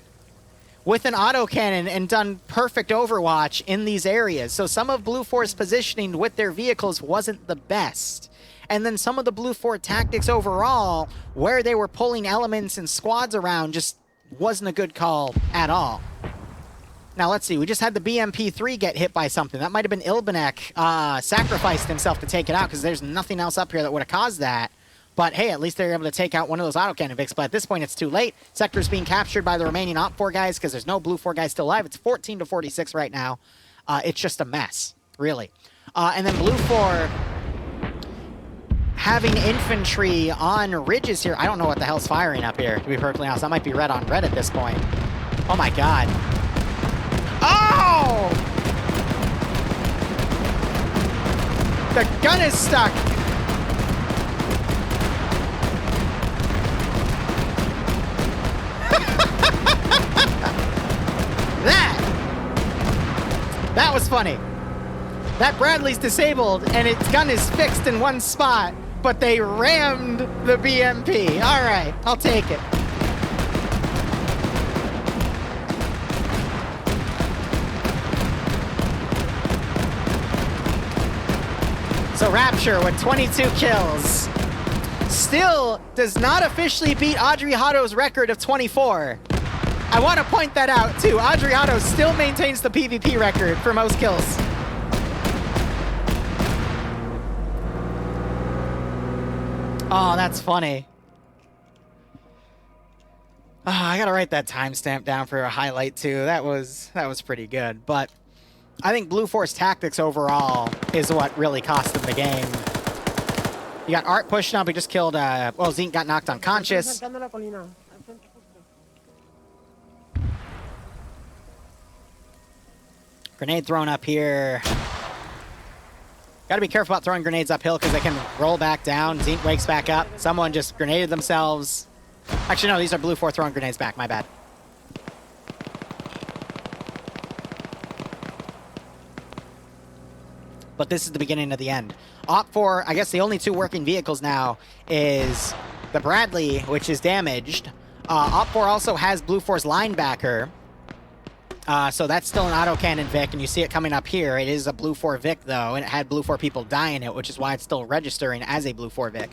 with an autocannon and done perfect overwatch in these areas. So some of Blue 4's positioning with their vehicles wasn't the best. And then some of the Blue 4 tactics overall, where they were pulling elements and squads around, just wasn't a good call at all. Now let's see, we just had the BMP-3 get hit by something. That might have been Ilbanek sacrificed himself to take it out, because there's nothing else up here that would have caused that. But hey, at least they're able to take out one of those autocannon Vics. But at this point, it's too late. Sector's being captured by the remaining Op4 guys because there's no Blue 4 guys still alive. It's 14-46 right now. It's just a mess, really. And then Blue 4 having infantry on ridges here. I don't know what the hell's firing up here, to be perfectly honest. That might be red on red at this point. Oh my god. Oh! The gun is stuck. That was funny. That Bradley's disabled, and its gun is fixed in one spot, but they rammed the BMP. All right, I'll take it. So Rapture with 22 kills still does not officially beat Adriato's record of 24. I want to point that out, too. Adriato still maintains the PvP record for most kills. Oh, that's funny. Oh, I gotta write that timestamp down for a highlight, too. That was pretty good. But I think Blue 4's tactics overall is what really cost them the game. You got Art pushing up. He just killed, well, Zink got knocked unconscious. Grenade thrown up here. Gotta be careful about throwing grenades uphill because they can roll back down. Zink wakes back up. Someone just grenaded themselves. Actually, no, these are Blue 4 throwing grenades back. My bad. But this is the beginning of the end. Op4, I guess the only 2 working vehicles now is the Bradley, which is damaged. Op4 also has Blue 4's linebacker. So that's still an autocannon Vic, and you see it coming up here. It is a Blue 4 Vic, though, and it had Blue 4 people die in it, which is why it's still registering as a Blue 4 Vic.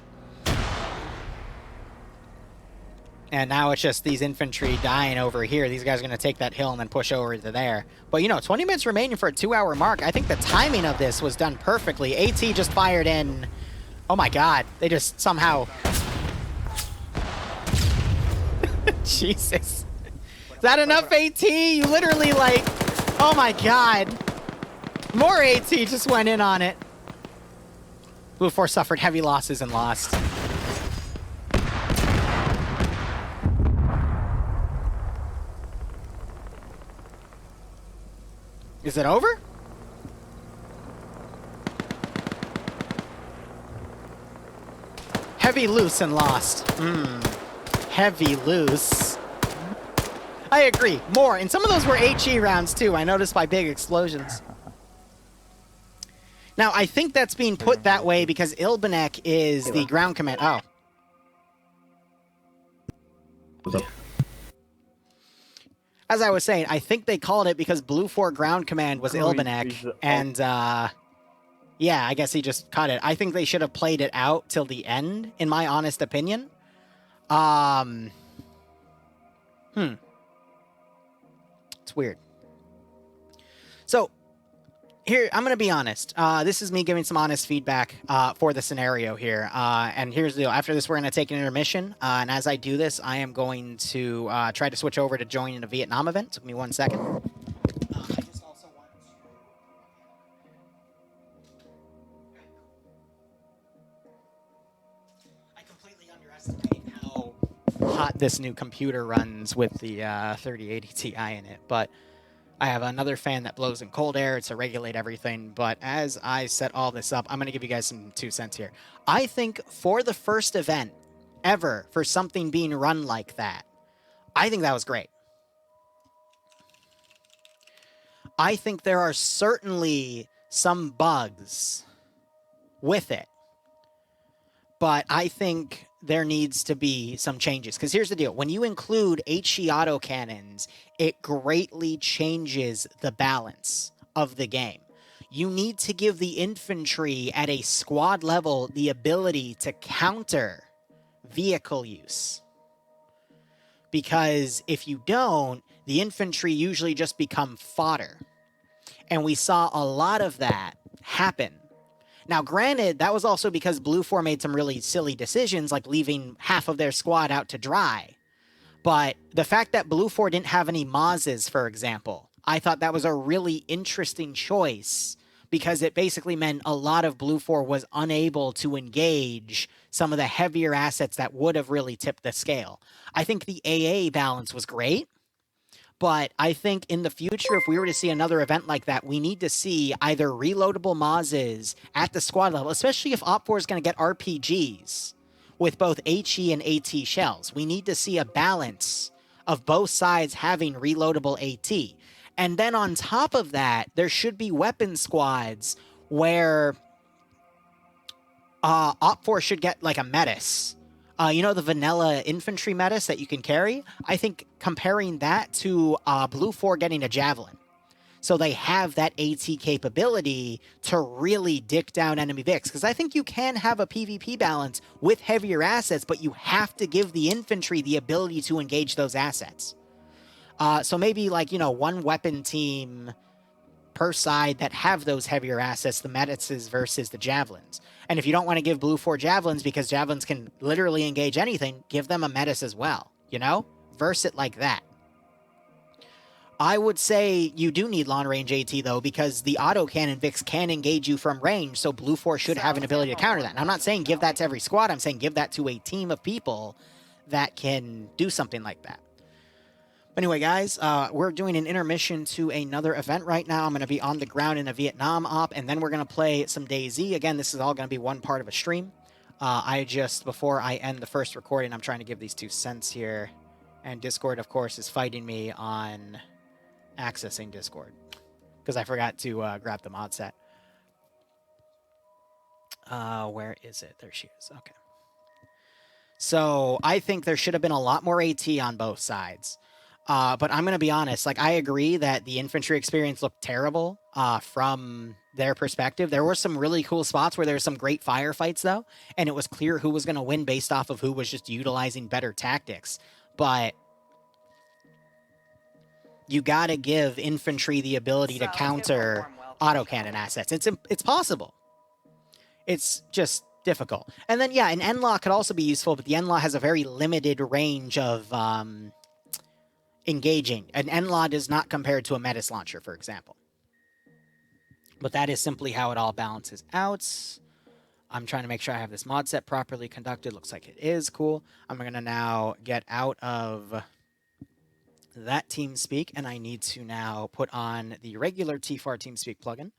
And now it's just these infantry dying over here. These guys are going to take that hill and then push over to there. But, you know, 20 minutes remaining for a 2-hour mark. I think the timing of this was done perfectly. AT just fired in. Oh, my God. They just somehow... Jesus. Is that enough, AT? You literally, like... Oh, my God. More AT just went in on it. Blue 4 suffered heavy losses and lost. Is it over? Heavy loose and lost. Heavy loose. I agree. More. And some of those were HE rounds too. I noticed by big explosions. Now, I think that's being put that way because Ilbanek is the ground command. Oh. As I was saying, I think they called it because Blue 4 ground command was Ilbanek. And, yeah, I guess he just cut it. I think they should have played it out till the end, in my honest opinion. It's weird. So, here, I'm going to be honest. This is me giving some honest feedback for the scenario here. And here's the deal. After this, we're going to take an intermission. And as I do this, I am going to try to switch over to join in a Vietnam event. So give me 1 second. I just also want to... I completely underestimate how hot this new computer runs with the 3080 Ti in it. But I have another fan that blows in cold air to regulate everything, but as I set all this up, I'm going to give you guys some 2 cents here. I think for the first event ever for something being run like that, I think that was great. I think there are certainly some bugs with it, but I think there needs to be some changes. Because here's the deal. When you include HE autocannons, it greatly changes the balance of the game. You need to give the infantry at a squad level the ability to counter vehicle use. Because if you don't, the infantry usually just become fodder. And we saw a lot of that happen. Now, granted, that was also because Blue 4 made some really silly decisions, like leaving half of their squad out to dry. But the fact that Blue 4 didn't have any Mazes, for example, I thought that was a really interesting choice because it basically meant a lot of Blue 4 was unable to engage some of the heavier assets that would have really tipped the scale. I think the AA balance was great. But I think in the future, if we were to see another event like that, we need to see either reloadable Mazes at the squad level, especially if Op4 is going to get RPGs with both HE and AT shells. We need to see a balance of both sides having reloadable AT. And then on top of that, there should be weapon squads where Op4 should get like a Metis. You know, the vanilla infantry metis that you can carry? I think comparing that to Blue 4 getting a Javelin. So they have that AT capability to really dick down enemy Vics. Because I think you can have a PvP balance with heavier assets, but you have to give the infantry the ability to engage those assets. So maybe like, you know, one weapon team per side that have those heavier assets, the Metises versus the Javelins. And if you don't want to give Blue 4 Javelins because Javelins can literally engage anything, give them a Metis as well, you know? Verse it like that. I would say you do need long-range AT, though, because the autocannon Vix can engage you from range, so Blue 4 should have an ability to counter that. And I'm not saying give that to every squad, I'm saying give that to a team of people that can do something like that. Anyway, guys, we're doing an intermission to another event right now. I'm going to be on the ground in a Vietnam op, and then we're going to play some DayZ. Again, this is all going to be one part of a stream. Before I end the first recording, I'm trying to give these 2 cents here. And Discord, of course, is fighting me on accessing Discord. Because I forgot to grab the mod set. Where is it? There she is. Okay. So, I think there should have been a lot more AT on both sides. But I'm going to be honest, like, I agree that the infantry experience looked terrible from their perspective. There were some really cool spots where there were some great firefights, though, and it was clear who was going to win based off of who was just utilizing better tactics. But you got to give infantry the ability to counter autocannon assets. It's possible. It's just difficult. And then, yeah, an N-Law could also be useful, but the N-Law has a very limited range of engaging. An N-Law does not compare to a Metis launcher, for example. But that is simply how it all balances out. I'm trying to make sure I have this mod set properly conducted. Looks like it is. Cool. I'm going to now get out of that TeamSpeak, and I need to now put on the regular T4 TeamSpeak plugin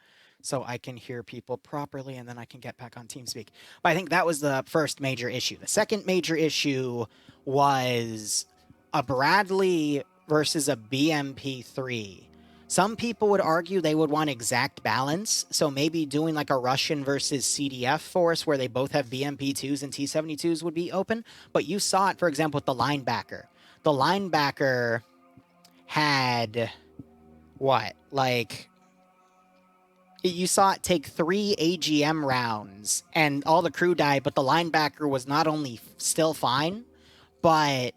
so I can hear people properly, and then I can get back on TeamSpeak. But I think that was the first major issue. The second major issue was a Bradley versus a BMP3. Some people would argue they would want exact balance, so maybe doing like a Russian versus CDF force where they both have BMP2s and T-72s would be open, but you saw it, for example, with the linebacker. The linebacker had, what, like, you saw it take 3 AGM rounds, and all the crew died, but the linebacker was not only still fine, but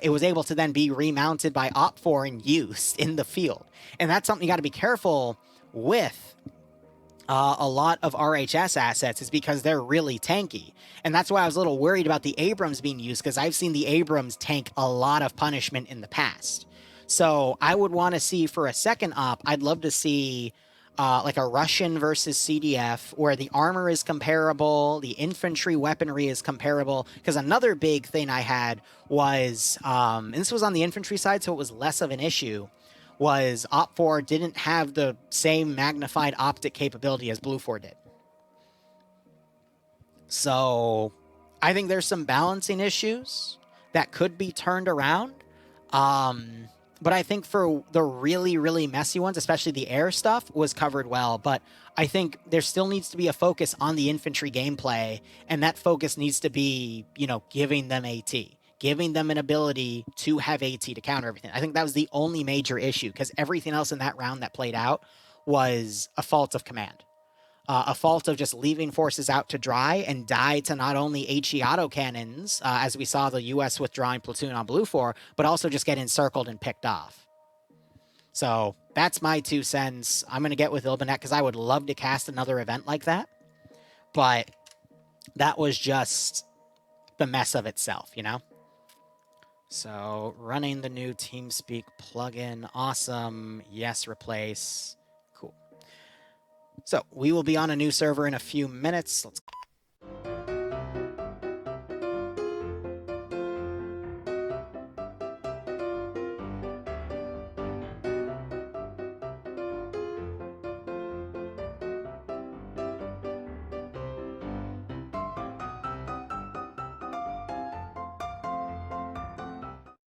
it was able to then be remounted by Op4 and used in the field. And that's something you got to be careful with a lot of RHS assets, is because they're really tanky. And that's why I was a little worried about the Abrams being used, because I've seen the Abrams tank a lot of punishment in the past. So I would want to see, for a second op, I'd love to see like a Russian versus CDF, where the armor is comparable, the infantry weaponry is comparable. Because another big thing I had was, and this was on the infantry side, so it was less of an issue, was Op4 didn't have the same magnified optic capability as Blue 4 did. So I think there's some balancing issues that could be turned around. But I think for the really, really messy ones, especially the air stuff, was covered well. But I think there still needs to be a focus on the infantry gameplay, and that focus needs to be, you know, giving them AT, giving them an ability to have AT to counter everything. I think that was the only major issue, because everything else in that round that played out was a fault of command. A fault of just leaving forces out to dry and die to not only HE autocannons, as we saw the U.S. withdrawing platoon on Blue 4, but also just get encircled and picked off. So that's my 2 cents. I'm going to get with Ilbanet because I would love to cast another event like that. But that was just the mess of itself, you know? So running the new TeamSpeak plugin. Awesome. Yes, replace. So we will be on a new server in a few minutes. Let's